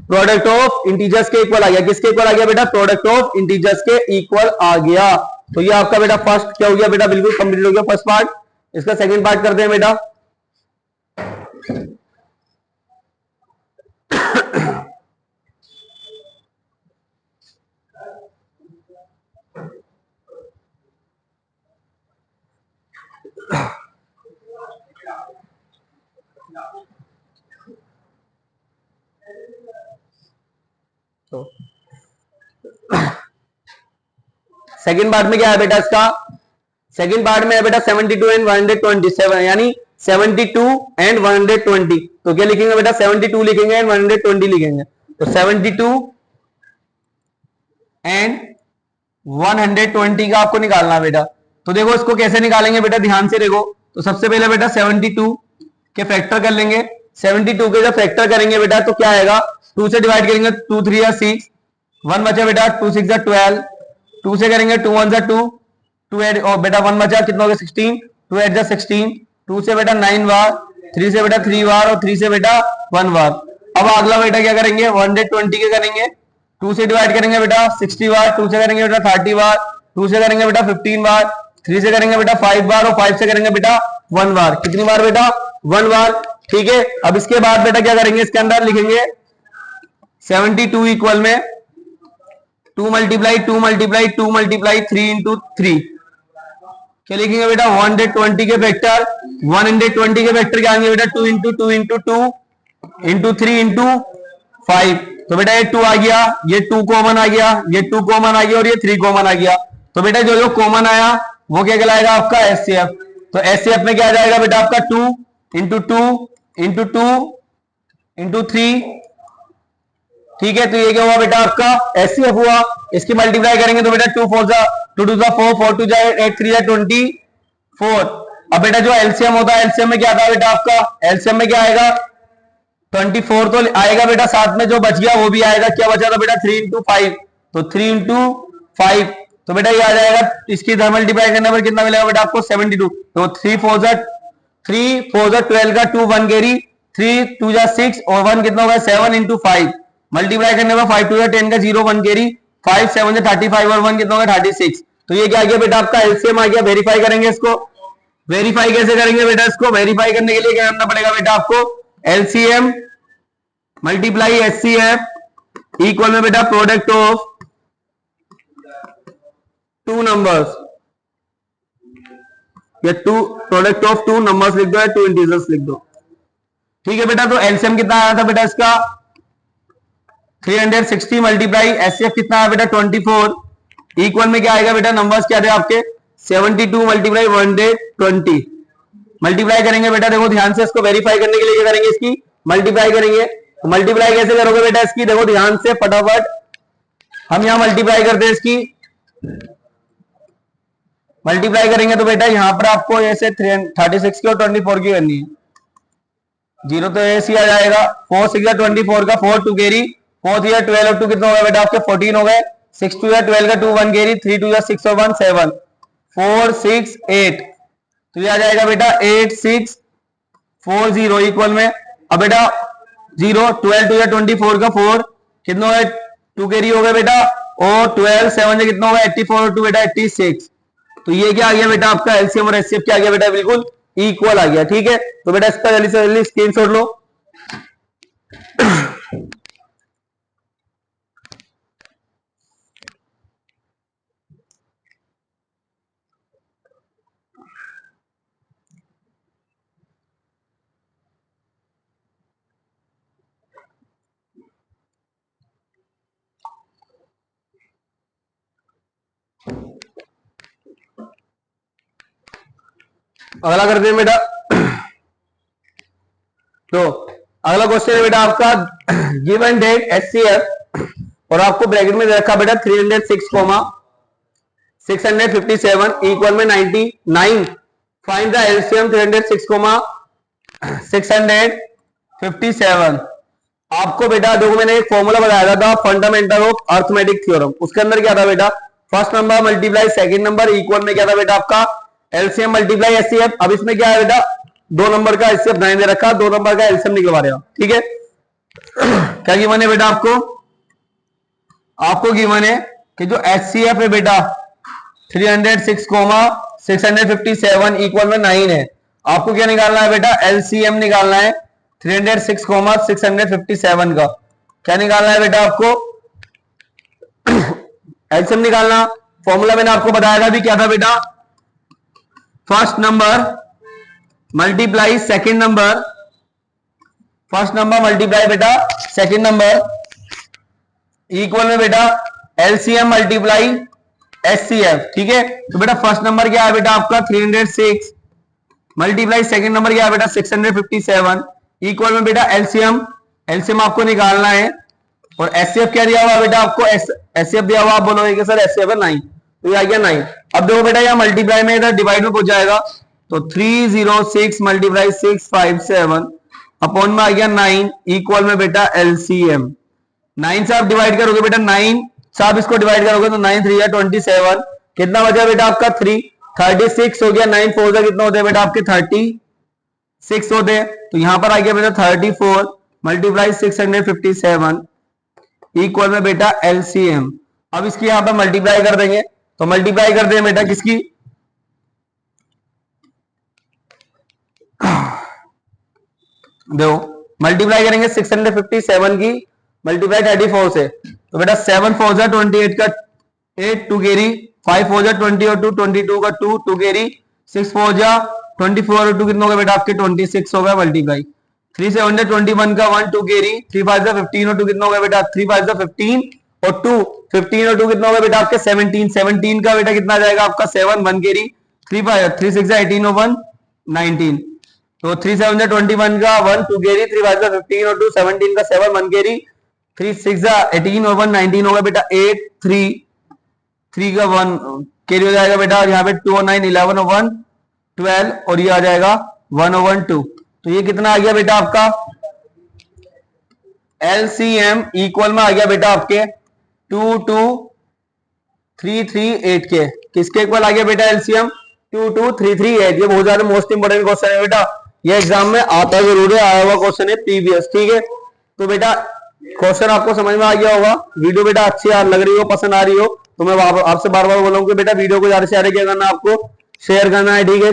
प्रोडक्ट ऑफ इंटीजर्स के इक्वल आ गया। किसके इक्वल आ गया बेटा, प्रोडक्ट ऑफ इंटीजर्स के इक्वल आ गया। तो ये आपका बेटा फर्स्ट क्या हो गया बेटा, बिल्कुल कंप्लीट हो गया फर्स्ट पार्ट। इसका सेकंड पार्ट करते हैं बेटा। तो सेकंड पार्ट में क्या है बेटा, इसका सेकंड पार्ट में है बेटा 72 एंड 127, यानी 72 एंड 120। तो क्या लिखेंगे बेटा, 72 लिखेंगे एंड 120 लिखेंगे। तो 72 एंड 120 का आपको निकालना बेटा। तो देखो इसको कैसे निकालेंगे बेटा, ध्यान से देखो। तो सबसे पहले बेटा 72 के फैक्टर कर लेंगे। 72 के जब फैक्टर करेंगे बेटा तो क्या आएगा, 2 से डिवाइड करेंगे 2 3 या 6, 1 बचा बेटा 2 6 12, 2 से करेंगे 2 1 2, 2 8 और बेटा 1 बचा, कितना हो गया 16, 2 8 16, 2 से बेटा 9 बार, 3 से बेटा 3 बार और 3 से बेटा 1 बार। अब अगला बेटा क्या करेंगे, 120 के करेंगे। 2 से डिवाइड करेंगे बेटा 60 बार, 2 से करेंगे बेटा 30 बार, 2 से करेंगे बेटा 15 बार, 3 से करेंगे बेटा 5 बार और 5 से करेंगे बेटा 1 बार। कितनी बार बेटा, 1 बार। ठीक है, अब इसके बाद बेटा क्या करेंगे, इसके अंदर लिखेंगे 72 इक्वल में 2 मल्टीप्लाई 2 मल्टीप्लाई 2 मल्टीप्लाई 3 इंटू 3। क्या लिखेंगे बेटा, 120 के वेक्टर, 120 के वेक्टर क्या आएंगे बेटा, 2 इंटू 2 इंटू 2 इंटू 3 इंटू 5। तो बेटा ये 2 आ गया, ये 2 कॉमन आ गया, ये 2 कॉमन आ गया और ये 3 कॉमन आ गया। तो बेटा जो जो कॉमन आया वो क्या कहलाएगा आपका, एचसीएफ। तो एचसीएफ में क्या आ जाएगा बेटा आपका 2 इंटू 2 इंटू 2 इंटू 3। ठीक है, तो ये क्या हुआ बेटा आपका एचसीएफ हुआ। इसकी मल्टीप्लाई करेंगे तो बेटा 2 4 जा 2 2 जा 4, 4 2 जा 8 3 जा 24। अब बेटा जो एलसीएम होता है, एलसीएम में क्या आता है बेटा आपका, एलसीएम में क्या आएगा 24 तो आएगा बेटा, साथ में जो बच गया वो भी आएगा। क्या बचा था बेटा 3 इंटू 5, तो 3 इंटू 5। तो बेटा ये आ जाएगा, इसकी मल्टीप्लाई करने पर कितना मिलेगा बेटा आपको 72। तो 3 4 जा 12 का 2 1 कैरी, 3 2 जा 6 और 1 कितना होगा 7 इंटू 5। मल्टीप्लाई करने पर 5 2 जा 10 का 0 1 कैरी, 5 7 जा 35 और 1 कितना होगा 36। तो ये क्या आ गया बेटा आपका एलसीएम आ गया। वेरीफाई करेंगे इसको। वेरीफाई कैसे करेंगे बेटा, इसको वेरीफाई करने के लिए क्या करना पड़ेगा बेटा आपको, एलसीएम मल्टीप्लाई एचसीएफ इक्वल में बेटा प्रोडक्ट ऑफ 2 नंबर्स, या प्रोडक्ट ऑफ 2 नंबर्स लिख दो या 2 इंटीजर्स लिख दो। ठीक है बेटा, तो एलसीएम कितना आया था बेटा इसका 360 मल्टीप्लाई एचसीएफ कितना आया बेटा 24 इक्वल में क्या आएगा बेटा, नंबर्स क्या थे आपके 72 मल्टीप्लाई 120 मल्टीप्लाई करेंगे बेटा। देखो ध्यान से, इसको वेरीफाई करने के लिए क्या करेंगे, इसकी मल्टीप्लाई करेंगे। तो मल्टीप्लाई कैसे करोगे बेटा इसकी, देखो ध्यान से फटाफट हम यहां मल्टीप्लाई करते हैं। इसकी मल्टीप्लाई करेंगे तो बेटा यहां पर आपको ऐसे 36 की और 24 की करनी है। 0 तो ऐसे आ जाएगा, 4 6 24 का 4 2 कैरी, 4 3 12 और 2 कितना होगा बेटा आपके 14 हो गए, 6 2 12 का 2 1 कैरी, 3 2 6 और 1 7, 4 6 8। तो ये आ जाएगा बेटा 8 6 4 0 इक्वल में। अब बेटा 0 12 2 24 का 4 कितना है 2 कैरी हो गया बेटा, और 12 7 से कितना होगा 84 और 2 बेटा 86। तो ये क्या आ गया बेटा आपका एलसीएम और एचसीएफ क्या आ गया बेटा, बिल्कुल इक्वल आ गया। ठीक है, तो बेटा इसका जल्दी से जल्दी स्क्रीनशॉट लो। अगला करते हैं बेटा। तो अगला क्वेश्चन है बेटा आपका, गिवन डेट एचसीएफ और आपको ब्रैकेट में रखा बेटा 306, 657 इक्वल में 99। Find the LCM 306, 657। आपको बेटा देखो मैंने एक फॉर्मूला बताया था फंडामेंटल ऑफ अर्थमेटिक थ्योरम, उसके अंदर क्या था बेटा, first number multiply second number equal में क्या था बेटा आपका एलसीएम मल्टीप्लाई एचसीएफ। अब इसमें क्या है बेटा, 2 नंबर का एचसीएफ दे रखा, 2 नंबर का एलसीएम निकलवा रहे हो, ठीक है। क्या गिवन है बेटा आपको गिवन है कि जो एचसीएफ है बेटा 306,657 इक्वल में 9 है। आपको क्या निकालना है बेटा, एलसीएम निकालना है 306,657 का। क्या निकालना है बेटा आपको, एलसीएम निकालना। फॉर्मूला मैंने आपको बताया था भी, क्या था बेटा, first number multiply second number, first number multiply बेटा सेकंड नंबर इक्वल में बेटा एलसीएम मल्टीप्लाई एचसीएफ, ठीक है। तो बेटा फर्स्ट नंबर क्या है बेटा आपका 306 मल्टीप्लाई सेकंड नंबर क्या है बेटा 657 इक्वल में बेटा एलसीएम, एलसीएम आपको निकालना है। और एचसीएफ क्या दिया हुआ बेटा आपको, एचसीएफ दिया हुआ, आप बोलोगे सर एचसीएफ है 9, तो ये आ गया 9। अब देखो बेटा यहाँ मल्टीप्लाई में इधर डिवाइड में पहुंच जाएगा, तो 306 मल्टीप्लाई 657 अपॉन में आ गया 9 इक्वल में बेटा एलसीएम। 9 से आप डिवाइड करोगे बेटा, 9 से आप इसको डिवाइड करोगे तो 9 3 27, कितना बचा बेटा आपका 3, 36 हो गया। 9 4 से कितना होते हैं बेटा आपके 36 होते हैं, तो यहां पर आ गया बेटा 34 मल्टीप्लाई 657 इक्वल में बेटा एलसीएम। अब इसकी यहां पर मल्टीप्लाई कर देंगे, तो मल्टीप्लाई करते हैं बेटा किसकी, देखो मल्टीप्लाई करेंगे 657 की मल्टीप्लाई 34 से, तो बेटा 7 4 जा 28 का 8 2 कैरी, 5 4 जा 20 और 2 22 का 2 2 कैरी, 6 4 जा 24 और 2 कितना होगा बेटा आपके 26 होगा मल्टीप्लाई। 3 7 जा 21 का 1 2 कैरी, 3 5 जा 15 और 2 कितना होगा बेटा 3 5 जा 15 और 2 15 और 2 कितना होगा बेटा आपके 17 17 का बेटा कितना जाएगा आपका 7 1 कैरी, 3 3 6 जा 18 और 1 19, तो 3 7 जा 21 का 1 2 कैरी, 3 5 जा 15 और 2 17 का 7 1 कैरी, 3 6 जा 18 और 1 19 होगा बेटा 8 3 3 का 1 कैरी हो जाएगा बेटा, और यहाँ पे 2 और 9 11 और 1 12 और ये आ जाएगा 1 और 1 2, तो ये कितना आ गया बेटा आपका एलसीएम इक्वल में आ गया बेटा आपके 22338 के। किसके इक्वल आ गया बेटा एलसीएम 22338। ये बहुत ज्यादा मोस्ट इंपोर्टेंट क्वेश्चन है बेटा, ये एग्जाम में आता जरूर है, आया हुआ क्वेश्चन है प्रीवियस, ठीक है। तो बेटा क्वेश्चन आपको समझ में आ गया होगा, वीडियो बेटा अच्छी लग रही हो, पसंद आ रही हो, तो मैं आपसे बार बार बोलूंगा बेटा वीडियो को ज्यादा से ज्यादा क्या करना है, आपको शेयर करना है, ठीक है।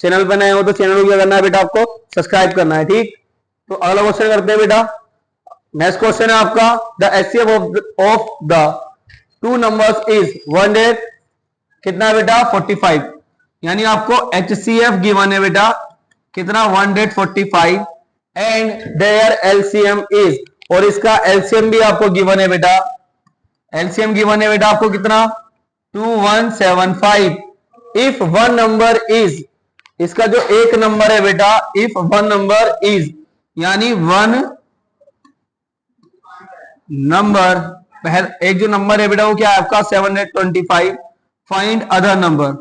चैनल पर नए हो तो चैनल को क्या करना है बेटा आपको सब्सक्राइब करना है, ठीक। तो अगला क्वेश्चन करते हैं बेटा, नेक्स्ट क्वेश्चन है आपका the HCF of the two numbers is 100 कितना है बेटा 45, यानी आपको एचसीएफ गिवन है बेटा कितना 145 एंड देयर एलसीएम इज, और इसका एलसीएम भी आपको गिवन है बेटा, एलसीएम गिवन है बेटा आपको कितना 2175 इफ वन नंबर इज, इसका जो एक नंबर है बेटा इफ वन नंबर इज, यानी वन नंबर एक जो नंबर है बेटा वो क्या है आपका 725, फाइंड अदर नंबर।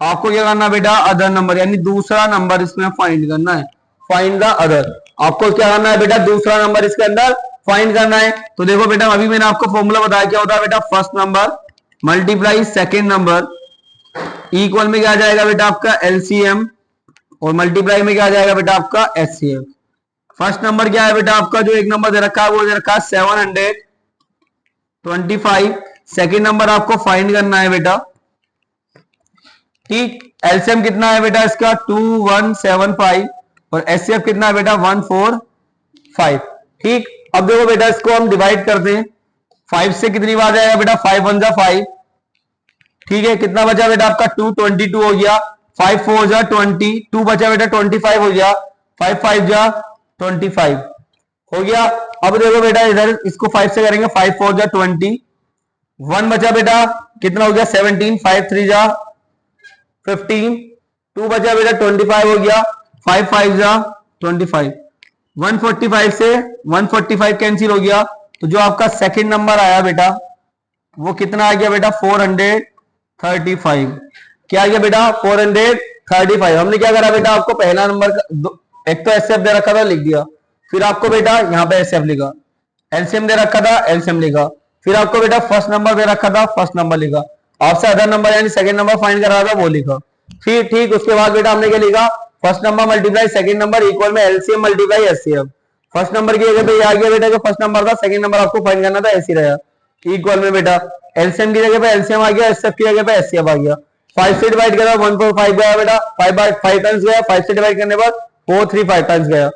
आपको क्या करना है बेटा अदर नंबर, यानी दूसरा नंबर इसमें फाइंड करना है, फाइंड द अदर। आपको क्या करना है बेटा दूसरा नंबर इसके अंदर फाइंड करना है। तो देखो बेटा अभी मैंने आपको फॉर्मूला बताया क्या होता है बेटा, first number multiply second number equal में क्या आ जाएगा बेटा आपका एलसीएम, और मल्टीप्लाई में क्या आ जाएगा बेटा आपका एचसीएफ। फर्स्ट नंबर क्या है बेटा आपका, जो एक नंबर दे रखा है वो दे रखा है 725, सेकेंड नंबर आपको फाइंड करना है बेटा, ठीक। एलसीएम कितना है बेटा इसका 2175 और एचसीएफ कितना है बेटा 145, ठीक। अब देखो बेटा इसको हम डिवाइड करते हैं, 5 से कितनी बार जाएगा बेटा 5 1 जा 5, ठीक है। कितना बचा बेटा आपका 222 हो गया, 5 4 जा 20, 2 बचा बेटा 25 हो गया, 5 5 जा 25 हो गया। अब देखो बेटा इधर इसको 5 से करेंगे, 5 4 जा 20, 1 बचा बेटा कितना हो गया 17, 5 3 जा 15, 2 बचा बेटा 25 हो गया, 5 5 जा 25, 145 से 145 कैंसिल हो गया, तो जो आपका सेकंड नंबर आया बेटा वो कितना आ गया बेटा 435। क्या आ गया बेटा 435। हमने क्या करा बेटा आपको पहला नंबर एक तो एचसीएफ दे रखा था लिख दिया, फिर आपको बेटा यहाँ पे एचसीएफ लिखा, एलसीएम दे रखा था, एलसीएम लिखा। फिर आपको बेटा फर्स्ट नंबर दे रखा था, फर्स्ट नंबर लिखा। आपसे अदर नंबर यानी सेकंड नंबर फाइंड कर रहा था, वो लिखा। फिर ठीक उसके बाद बेटा हमने क्या लिखा, first number multiply second number equal में LCM multiply HCF. First number की जगह पे ये आ गया बेटा, जो फर्स्ट नंबर था, सेकंड नंबर आपको फाइंड करना था, ऐसे रहेगा इक्वल में बेटा एलसीएम की जगह पे एलसीएम आ गया, एचसीएफ की जगह पे एचसीएफ आ गया। 5 से डिवाइड करा 145 गया बेटा, 5 टाइम्स गया, 5 से डिवाइड करने पर 435 टाइम्स गया।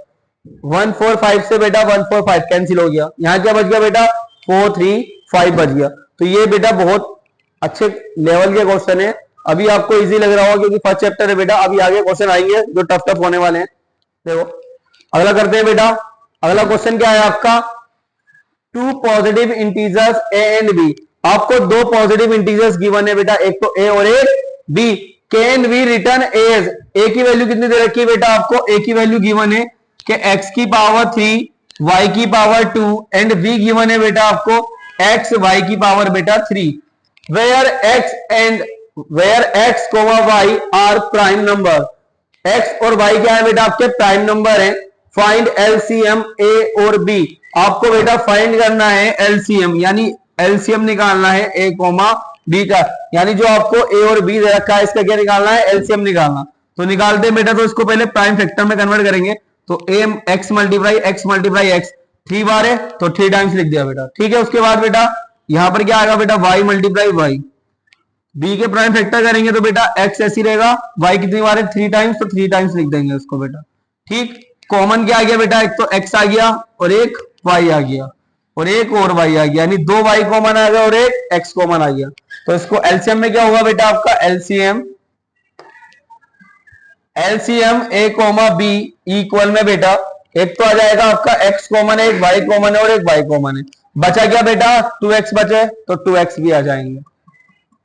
145 से बेटा 145 कैंसिल हो गया, यहाँ क्या बच गया बेटा 435 बच गया। तो ये बेटा बहुत अच्छे लेवल के क्वेश्चन है। अभी आपको इजी लग रहा होगा क्योंकि फर्स्ट चैप्टर है बेटा, अभी आगे क्वेश्चन आएंगे जो टफ टफ होने वाले हैं। देखो अगला करते हैं बेटा। अगला क्वेश्चन क्या है आपका, two positive integers A and B. आपको दो पॉजिटिव इंटीजर्स गिवन है बेटा, एक तो ए और एक b. Can be written as, a की वैल्यू कितनी दे रखी है बेटा, आपको ए की वैल्यू गिवन है कि x की पावर 3 y की पावर 2 एंड b गिवन है बेटा आपको x y की पावर बेटा 3, where x y are prime number. x और y क्या है बेटा आपके प्राइम नंबर है। फाइंड एलसीएम ए और b। आपको बेटा फाइंड करना है एलसीएम, यानी एलसीएम निकालना है ए कोमा बी का, यानी जो आपको ए और बी दे रखा है इसका क्या निकालना है, एलसीएम निकालना। तो निकालते हैं बेटा, तो इसको पहले प्राइम फैक्टर में कन्वर्ट करेंगे। तो एम एक्स मल्टीप्लाई एक्स 3 बार है तो 3 टाइम्स लिख दिया बेटा, ठीक है। उसके बाद बेटा यहां पर क्या आएगा बेटा, y मल्टीप्लाई वाई। बी के प्राइम फैक्टर करेंगे तो बेटा x ऐसी रहेगा, y कितनी बार है 3 टाइम्स, तो 3 टाइम्स लिख देंगे उसको बेटा, ठीक। कॉमन क्या आ गया बेटा, एक तो x आ गया और एक y आ गया और एक और y आ गया, यानी 2 y कॉमन आ गया और एक x कॉमन आ गया। तो इसको एलसीएम में क्या होगा बेटा आपका, एलसीएम ए कोमा बी इक्वल में बेटा एक तो आ जाएगा आपका x कॉमन है, एक y कॉमन है और एक y कॉमन है। बचा क्या बेटा 2x बचे, तो 2x भी आ जाएंगे,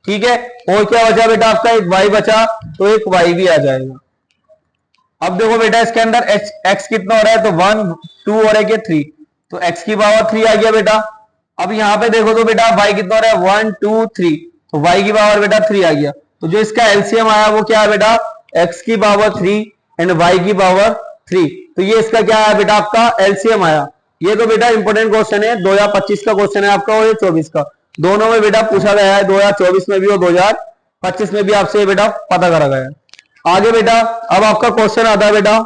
ठीक है। और क्या बचा बेटा आपका, एक y बचा तो एक y भी आ जाएगा। अब देखो बेटा इसके अंदर x कितना हो रहा है, तो 1 2 और एक 3, तो x की पावर 3 आ गया बेटा। अब यहाँ पे देखो तो बेटा y कितना हो रहा है 1 2 3, तो y की पावर बेटा 3 आ गया। तो जो इसका एलसीएम आया वो क्या है बेटा, x की पावर 3 एंड y की पावर 3। तो ये इसका क्या है बेटा आपका एलसीएम आया। ये तो बेटा इंपोर्टेंट क्वेश्चन है, 2025 का क्वेश्चन है आपका और 24 का, दोनों में बेटा पूछा गया है, 2024 में भी और 2025 में भी आपसे बेटा पता करा गया है। आगे बेटा अब आपका क्वेश्चन आता है बेटा,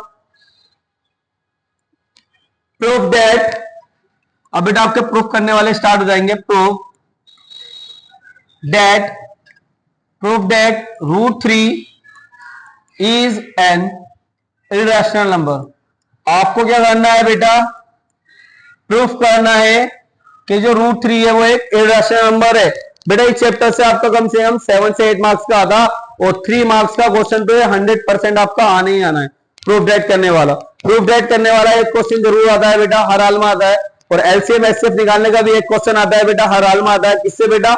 प्रूफ दैट। अब बेटा आपके प्रूफ करने वाले स्टार्ट हो जाएंगे। Proof that √3 is an irrational number. आपको क्या करना है बेटा, प्रूफ करना है कि जो √3 है वो एक इरेशनल नंबर है। बेटा इस चैप्टर से आपका कम से कम 7 से 8 मार्क्स का आता और 3 मार्क्स का क्वेश्चन तो 100% आपका आने ही आना है। प्रूफ दैट करने वाला एक क्वेश्चन जरूर आता है बेटा, हर हाल में आता है। और एलसीएम एचसीएफ निकालने का भी एक क्वेश्चन आता है बेटा, हर हाल में आता है। किससे बेटा,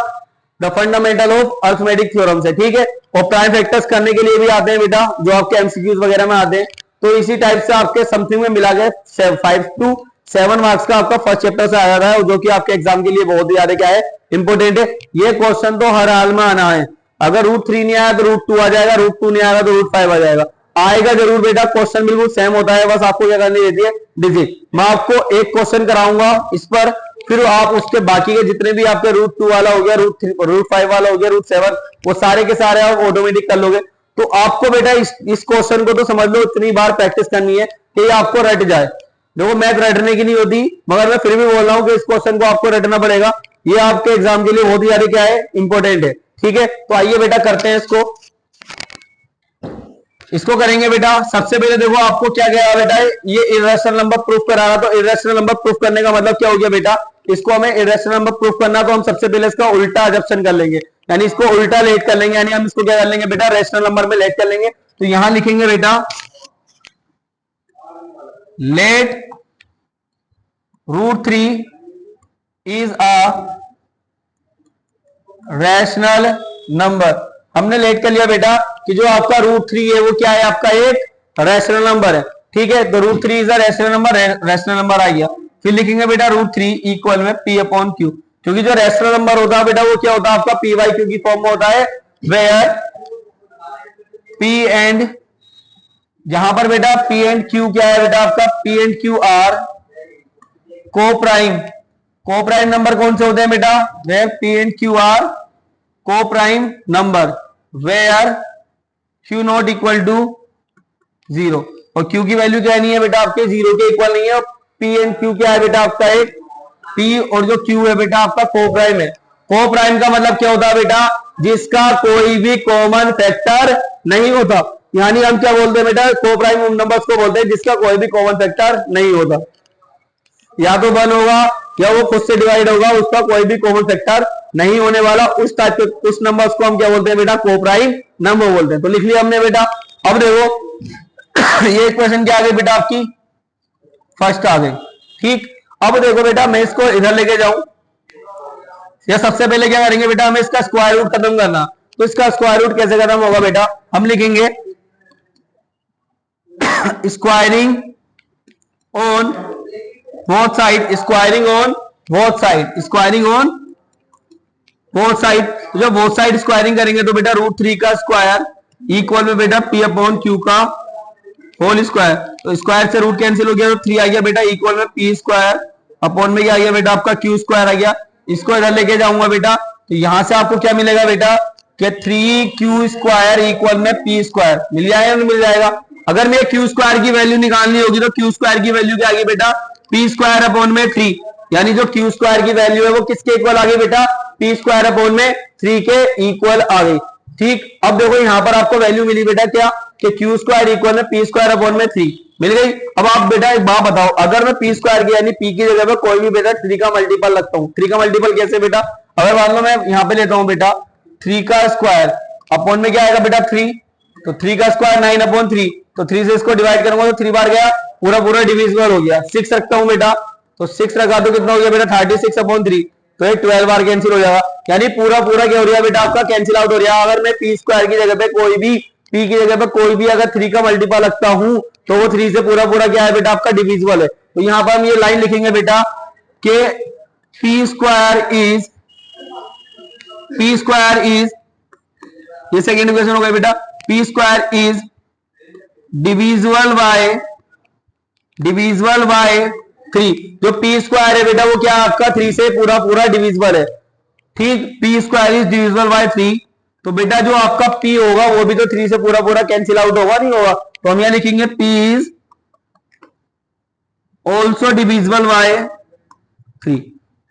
the fundamental of arithmetic theorem से, ठीक है। और प्राइम फैक्टर्स करने के लिए भी आते हैं बेटा, जो आपके एमसीक्यूज वगैरह में आते हैं। तो इसी टाइप से आपके समथिंग में मिला के 5 to 7 मार्क्स का आपका फर्स्ट चैप्टर से आया था, जो कि आपके एग्जाम के लिए बहुत ही ज्यादा क्या है, इंपोर्टेंट है। ये क्वेश्चन तो हर हाल में आना है। अगर √3 नहीं आया तो √2 आ जाएगा, √2 नहीं आएगा तो √5 आ जाएगा, आएगा जरूर बेटा। क्वेश्चन बिल्कुल सेम होता है, बस आपको क्या करनी रहती है, डिजिट। मैं आपको एक क्वेश्चन कराऊंगा इस पर, फिर आप उसके बाकी के जितने भी आपके √2 वाला हो गया, √5 वाला हो गया, √7, वो सारे के सारे आप ऑटोमेटिक कर लोगे। तो आपको बेटा इस क्वेश्चन को तो समझ लो इतनी बार प्रैक्टिस करनी है कि ये आपको रट जाए। देखो मैथ रटने की नहीं होती, मगर मैं फिर भी बोल रहा हूं कि इस क्वेश्चन को आपको रटना पड़ेगा। ये आपके एग्जाम के लिए बहुत ही ज्यादा क्या है, इंपॉर्टेंट है, ठीक है। तो आइए बेटा करते हैं इसको करेंगे बेटा। सबसे पहले देखो आपको क्या कहा बेटा, ये इरेशनल नंबर प्रूफ करा रहा। तो इरेशनल नंबर प्रूफ करने का मतलब क्या हो गया बेटा, इसको हमें इरेशनल नंबर प्रूफ करना, तो हम सबसे पहले इसका उल्टा एजम्पशन कर लेंगे, यानी इसको उल्टा लेट कर लेंगे, यानी हम इसको क्या कर लेंगे बेटा, रेशनल नंबर में लेट कर लेंगे। तो यहां लिखेंगे बेटा, let √3 is a rational number. हमने लेट कर लिया बेटा कि जो आपका √3 है वो क्या है, आपका एक रैशनल नंबर है, ठीक है। तो √3 is a rational number, rational number आ गया। फिर लिखेंगे बेटा √3 इक्वल में P/Q, क्योंकि जो रैशनल नंबर होता है बेटा वो क्या होता है आपका P/Q की फॉर्म में होता है, वेयर P एंड, जहां पर बेटा P एंड Q क्या है बेटा आपका, P and Q are coprime, coprime number कौन से होते हैं बेटा? Where P and Q are coprime number, where Q not equal to zero. और क्यू की वैल्यू क्या नहीं है बेटा आपके? जीरो के इक्वल नहीं है। पी एंड क्यू क्या है बेटा आपका? एक पी और जो क्यू है बेटा आपका को प्राइम है। को प्राइम का मतलब क्या होता है बेटा? जिसका कोई भी कॉमन फैक्टर नहीं होता। यानी हम क्या बोलते हैं बेटा? को प्राइम उन नंबर्स को बोलते हैं जिसका कोई भी कॉमन फैक्टर नहीं होता, या तो 1 होगा या वो खुद से डिवाइड होगा, उसका कोई भी कॉमन फैक्टर नहीं होने वाला। उस टाइप के उस नंबर्स को हम क्या बोलते हैं बेटा? को प्राइम नंबर बोलते हैं। तो लिख लिया हमने बेटा। अब देखो ये क्वेश्चन क्या आ गई बेटा आपकी? फर्स्ट आ गई। ठीक, अब देखो बेटा मैं इसको इधर लेके जाऊं, या सबसे पहले क्या करेंगे बेटा? हमें इसका स्क्वायर रूट खत्म करना। तो इसका स्क्वायर रूट कैसे खत्म होगा बेटा? हम लिखेंगे squaring on both side, squaring on both side, squaring on both side. तो जब बोथ साइड स्क्वायरिंग करेंगे तो बेटा √3 का स्क्वायर इक्वल में बेटा पी अपॉन क्यू का होल स्क्वायर। तो स्क्वायर से रूट कैंसिल हो गया तो 3 आ गया बेटा इक्वल में पी स्क्वायर अपॉन में क्या आ गया बेटा आपका? क्यू स्क्वायर आ गया। इसको इधर लेके जाऊंगा बेटा, तो यहां से आपको क्या मिलेगा बेटा? कि 3q स्क्वायर इक्वल में पी स्क्वायर मिल जाएगा, मिल जाएगा। अगर मैं क्यू स्क्वायर की वैल्यू निकालनी होगी तो क्यू स्क्वायर की वैल्यू क्या आ गई बेटा? पी स्क्वायर अपॉन में 3। यानी जो क्यू स्क्वायर की वैल्यू है वो किसके इक्वल आ गई बेटा? पी स्क्वायर अपॉन में 3 के इक्वल आ गई। ठीक, अब देखो यहां पर आपको वैल्यू मिली बेटा क्या? कि क्यू स्क्वायर इक्वल में पी स्क्वायर अपॉन में 3 मिल गई। अब आप बेटा एक बात बताओ, अगर मैं पी स्क्वायर की यानी पी की जगह पे कोई भी बेटा 3 का मल्टीपल लगता हूं, 3 का मल्टीपल कैसे बेटा? अगर मान लो मैं यहां पे लेता हूं बेटा 3 का स्क्वायर अपॉन में क्या आएगा बेटा? 3। तो 3 का स्क्वायर 9 अपॉन 3, तो 3 से इसको डिवाइड करूंगा तो 3 बार गया, पूरा पूरा डिविजिबल हो गया। 6 रखता हूं बेटा, तो 6 रखा तो कितना हो गया बेटा? 36 अपॉन 3, तो ये 12 बार कैंसिल हो जाएगा। यानी पूरा पूरा क्या हो रहा है बेटा आपका? कैंसिल आउट हो रहा है। अगर मैं पी स्क्वायर की जगह पे कोई भी पी की जगह पे कोई भी अगर 3 का मल्टीपल लगता हूं तो वो 3 से पूरा पूरा क्या है बेटा आपका? डिविजिबल है। तो यहां पर हम ये लाइन लिखेंगे बेटा कि पी स्क्वायर इज ये सेकेंड इक्वेशन हो गया बेटा, P square is divisible by 3। जो पी स्क्वायर है बेटा वो क्या आपका? 3 से पूरा पूरा डिविजिबल है। ठीक, P square is divisible by 3। तो बेटा जो आपका P होगा वो भी तो 3 से पूरा पूरा कैंसिल आउट होगा, नहीं होगा? तो हम यहां लिखेंगे P is also divisible by 3।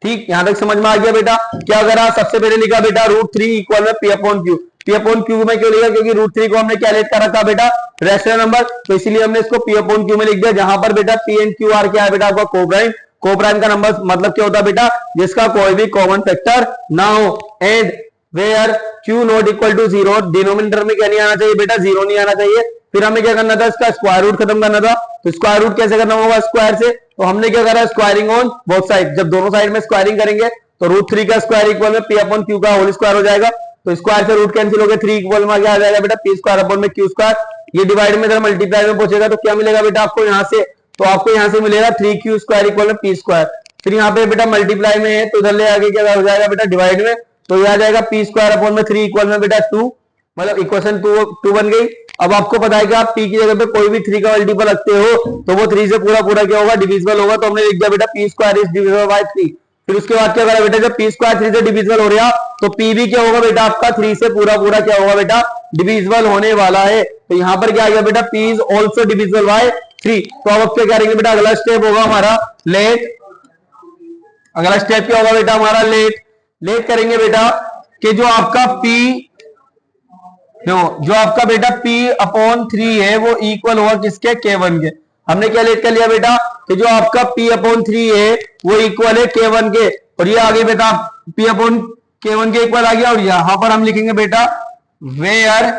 ठीक, यहां तक समझ में आ गया बेटा? क्या अगर आप सबसे पहले लिखा बेटा √3 इक्वल में P upon Q। P upon Q में क्यों लिखा? क्योंकि √3 को हमने क्या लेट कर रखा बेटा? रेशनल नंबर, तो इसीलिए हमने इसको P अपॉन Q में लिख दिया। जहां पर बेटा P एंड Q आर क्या है बेटा आपका? को प्राइम। को प्राइम का नंबर मतलब क्या होता है बेटा? जिसका कोई भी कॉमन फैक्टर ना हो। And where Q not equal to 0, denominator में क्या नहीं आना चाहिए बेटा? 0 नहीं आना चाहिए। फिर हमें क्या करना था? इसका स्क्वायर रूट खत्म करना था। तो स्क्वायर रूट कैसे करना होगा? स्क्वायर से। तो हमने क्या करा? Squaring on both side. जब दोनों साइड में स्क्वायरिंग करेंगे तो √3 का स्क्वायर इक्वल में P अपॉन Q का होल स्क्वायर हो जाएगा। तो स्क्वायर से रूट कैंसिल हो गया, 3 इक्वल में क्या आ जाएगा बेटा? P स्क्वायर अपॉन में Q स्क्वायर। ये डिवाइड में जरा मल्टीप्लाई में पहुंचेगा तो क्या मिलेगा बेटा आपको यहां से? तो आपको यहां से मिलेगा 3Q स्क्वायर इक्वल में P स्क्वायर। फिर यहाँ पे बेटा मल्टीप्लाई में है तो इधर ले आगे क्या हो जाएगा बेटा? डिवाइड में, तो यह आ जाएगा P स्क्वायर अपॉन में 3 इक्वल में बेटा 2, मतलब इक्वेशन 2 बन गई। अब आपको पता है कि आप P की जगह पे कोई भी 3 का मल्टीपल रखते हो तो वो 3 से पूरा पूरा क्या होगा? डिविजिबल होगा। तो हमने लिख दिया बेटा P square is divisible by 3। फिर उसके बाद क्या करा बेटा? जब P स्क्वायर 3 से डिविजिबल हो रहा तो P भी क्या होगा बेटा आपका? 3 से पूरा पूरा क्या होगा बेटा? डिविजिबल होने वाला है। तो यहां पर क्या आ गया बेटा? P is also divisible by 3। तो अब क्या करेंगे बेटा? अगला स्टेप होगा हमारा लेट। अगला स्टेप क्या होगा बेटा हमारा? लेट करेंगे बेटा कि जो आपका जो आपका बेटा P अपॉन 3 है वो इक्वल होगा किसके? K1 के। हमने क्या लेट कर लिया बेटा? कि जो आपका P अपॉन 3 है वो इक्वल है K1 के। और ये आ गई बेटा P अपॉन K1 के इक्वल आ गया। और यहां पर हम लिखेंगे बेटा where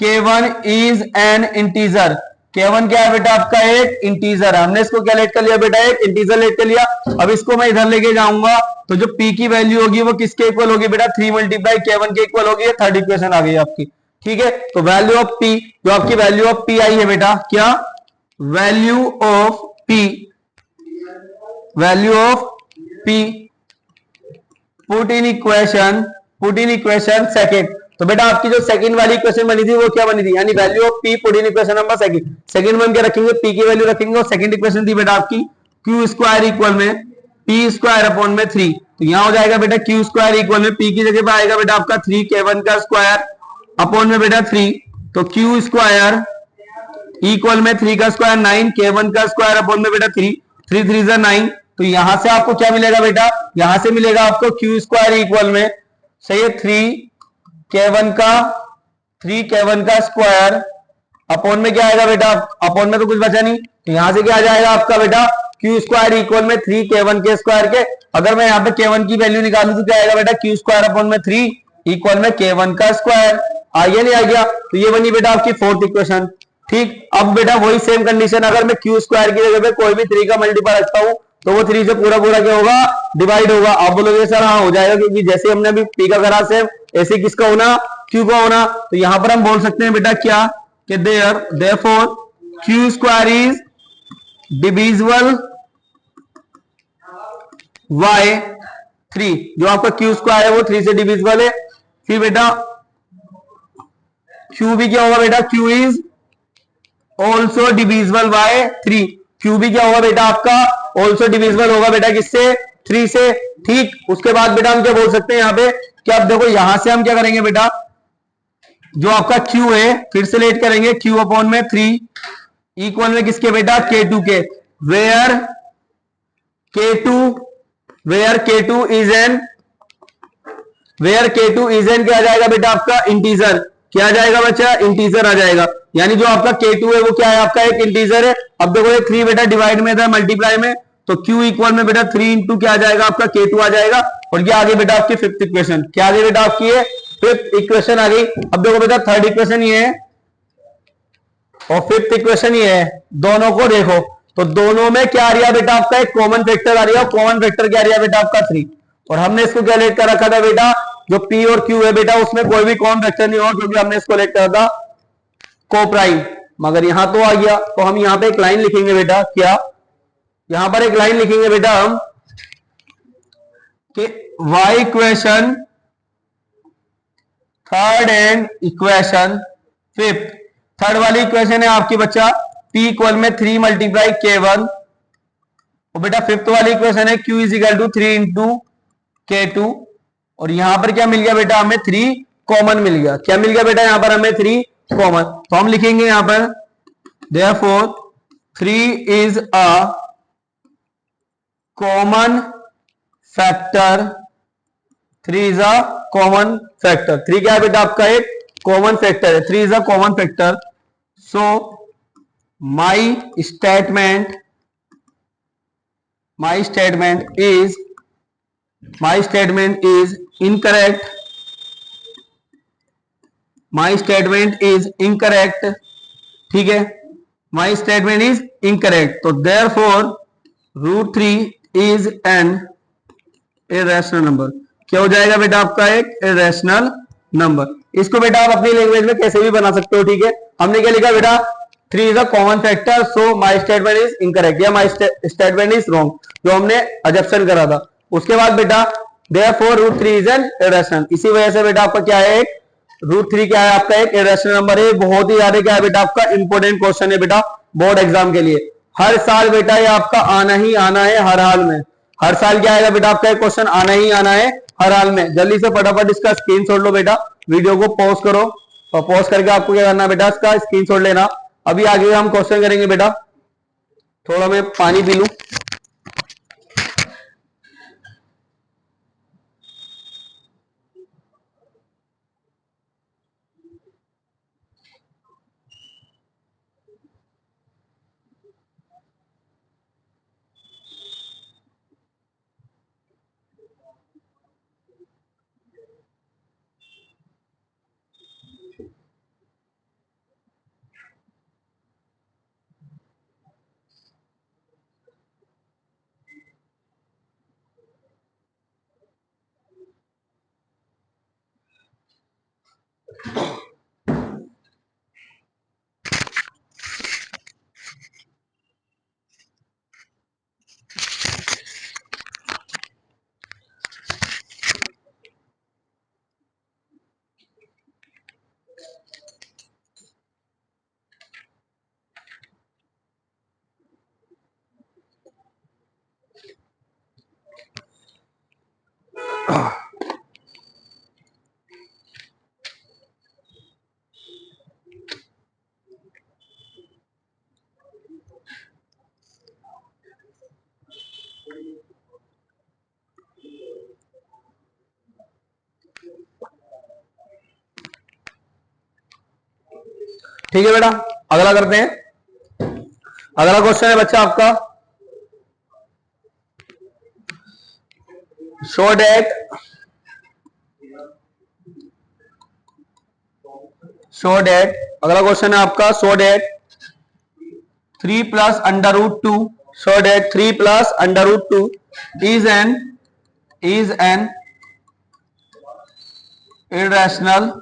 K1 is an integer. K1 क्या है बेटा आपका? एक इंटीजर। हमने इसको क्या लेट कर लिया बेटा? एक इंटीजर लेट कर लिया। अब इसको मैं इधर लेके जाऊंगा तो जो P की वैल्यू होगी वो किसके इक्वल होगी बेटा? 3 मल्टीप्लाई K1 के इक्वल होगी। थर्ड इक्वेशन आ गई आपकी। ठीक है, तो वैल्यू ऑफ P, जो आपकी वैल्यू ऑफ P आई है बेटा क्या? Value of P put in equation second. तो बेटा आपकी जो सेकंड वाली इक्वेशन बनी थी वो क्या बनी थी? यानी value of P put in equation number second. Second में हम क्या रखेंगे? P की वैल्यू रखेंगे। और सेकंड इक्वेशन थी बेटा आपकी Q स्क्वायर इक्वल में पी स्क्वायर अपॉन में 3, तो यहां हो जाएगा बेटा क्यू स्क्वायर इक्वल में पी की जगह पे आएगा बेटा आपका 3k1 का स्क्वायर अपॉन में बेटा 3, तो क्यू स्क्वायर इक्वल में 3 का स्क्वायर 9, k1 का स्क्वायर अपॉन में बेटा 3, 3 3 जा 9, तो यहां से आपको क्या मिलेगा बेटा, यहां से मिलेगा आपको क्यू स्क्वायर इक्वल में, सही है, 3k1 का स्क्वायर अपॉन में क्या आएगा बेटा, अपॉन में तो कुछ बचा नहीं, तो यहां से क्या आ जाएगा आपका बेटा क्यू स्क्वायर इक्वल में 3k1 के स्क्वायर के, अगर मैं यहाँ पे k1 की वैल्यू निकालू तो क्या आएगा बेटा क्यू स्क्वायर अपॉन में 3 इक्वल में k1 का स्क्वायर, आ गया नहीं आ गया, तो ये बनी बेटा आपकी फोर्थ इक्वेशन। ठीक, अब बेटा वही सेम कंडीशन, अगर मैं क्यू स्क्वायर की जगह पे कोई भी 3 का मल्टीपल रखता हूं तो वो 3 से पूरा पूरा क्या होगा, डिवाइड होगा। आप बोलोगे सर हाँ हो जाएगा, क्योंकि जैसे हमने अभी पी का करा सेम, ऐसे किसका होना, क्यू का होना, तो यहां पर हम बोल सकते हैं बेटा क्या कि therefore Q square is divisible by 3, जो आपका क्यू स्क्वायर है वो 3 से डिविजिबल है। फिर बेटा क्यू भी क्या होगा बेटा, Q is also divisible by 3, Q भी क्या होगा बेटा आपका ऑल्सो डिविजिबल होगा बेटा किससे, 3 से। ठीक, उसके बाद बेटा हम क्या बोल सकते हैं यहाँ पे, कि अब देखो यहां से हम क्या करेंगे बेटा, जो आपका क्यू है फिर से लेट करेंगे क्यू अपॉन में 3 इक्वल में किसके बेटा, k2 के, where k2 where k2 is an where k2 is an क्या आ जाएगा बेटा आपका इंटीजर, क्या आ जाएगा बच्चा, इंटीजर आ जाएगा, यानी जो आपका k2 है वो क्या है आपका एक इंटीजर है। अब देखो ये 3 बेटा डिवाइड में था मल्टीप्लाई में, तो q इक्वल में बेटा 3 इंटू क्या आ जाएगा आपका k2 आ जाएगा, और ये आगे बेटा आपकी फिफ्थ इक्वेशन, क्या आगे बेटा आपकी है फिफ्थ इक्वेशन आ गई। अब देखो बेटा थर्ड इक्वेशन ये है और फिफ्थ इक्वेशन ये है, दोनों को देखो तो दोनों में क्या आ रहा है बेटा आपका एक कॉमन फैक्टर आ रहा है, कॉमन फैक्टर क्या आ रहा है बेटा आपका 3, और हमने इसको क्या लेट कर रखा था बेटा, जो P और Q है बेटा उसमें कोई भी कॉमन फैक्टर नहीं हो, क्योंकि हमने इसको लेट करा था को प्राइम, मगर यहां तो आ गया, तो हम यहां पे एक लाइन लिखेंगे बेटा, क्या यहां पर एक लाइन लिखेंगे बेटा हम कि y equation third and equation fifth, third वाली इक्वेशन है आपकी बच्चा P इक्वल में 3 मल्टीप्लाई k1, और बेटा फिफ्थ वाली इक्वेशन है Q is equal to 3 into k2, और यहां पर क्या मिल गया बेटा हमें 3 कॉमन मिल गया, क्या मिल गया बेटा यहां पर हमें 3 कॉमन, तो हम लिखेंगे यहां पर therefore 3 is a common factor, 3 is a common factor, 3 क्या है बेटा आपका एक कॉमन फैक्टर है, 3 is a common factor, so my statement my statement is incorrect, my statement is incorrect, ठीक है, my statement is incorrect, तो therefore √3 is an irrational number, क्या हो जाएगा बेटा आपका एक irrational number। इसको बेटा आप अपनी लैंग्वेज में कैसे भी बना सकते हो, ठीक है, हमने क्या लिखा बेटा 3 is a common factor so my statement is incorrect या my statement is wrong, जो हमने अजप्शन करा था। उसके बाद बेटा therefore √3 is an irrational, इसी वजह से बेटा आपका क्या है एक √3 क्या है आपका एक irrational नंबर है, बहुत ही ज्यादा क्या है बेटा आपका इंपोर्टेंट क्वेश्चन है बेटा बोर्ड एग्जाम के लिए, हर साल बेटा ये आपका आना ही आना है हर हाल में, हर साल क्या आएगा बेटा आपका एक क्वेश्चन आना ही आना है हर हाल में। जल्दी से फटाफट इसका स्क्रीनशॉट लो बेटा, वीडियो को पॉज करो और पॉज करके आपको क्या करना है बेटा इसका स्क्रीनशॉट लेना। अभी आगे हम क्वेश्चन करेंगे बेटा, थोड़ा मैं पानी पी लूं। ठीक है बेटा, अगला करते हैं। अगला क्वेश्चन है बच्चा आपका, शो डेट अगला क्वेश्चन है आपका, show that 3 plus under root 2, show that 3 plus under root 2 is an irrational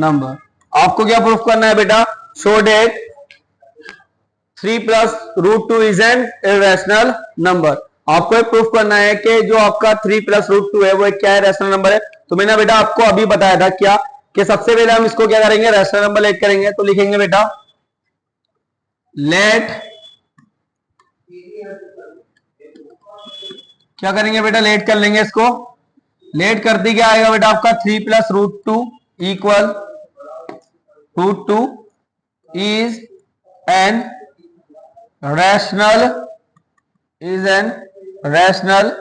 number. आपको क्या प्रूफ करना है बेटा, show that 3 plus root 2 is an irrational number. आपको एक प्रूफ करना है कि जो आपका 3 प्लस रूट 2 है वो एक क्या है, रैशनल नंबर है। तो मैंने बेटा आपको अभी बताया था क्या कि सबसे पहले हम इसको क्या करेंगे, रैशनल नंबर लेट करेंगे। तो लिखेंगे बेटा लेट, क्या करेंगे बेटा, लेट कर लेंगे इसको। लेट करती क्या आएगा बेटा आपका, 3 plus root 2 equal root 2 is an rational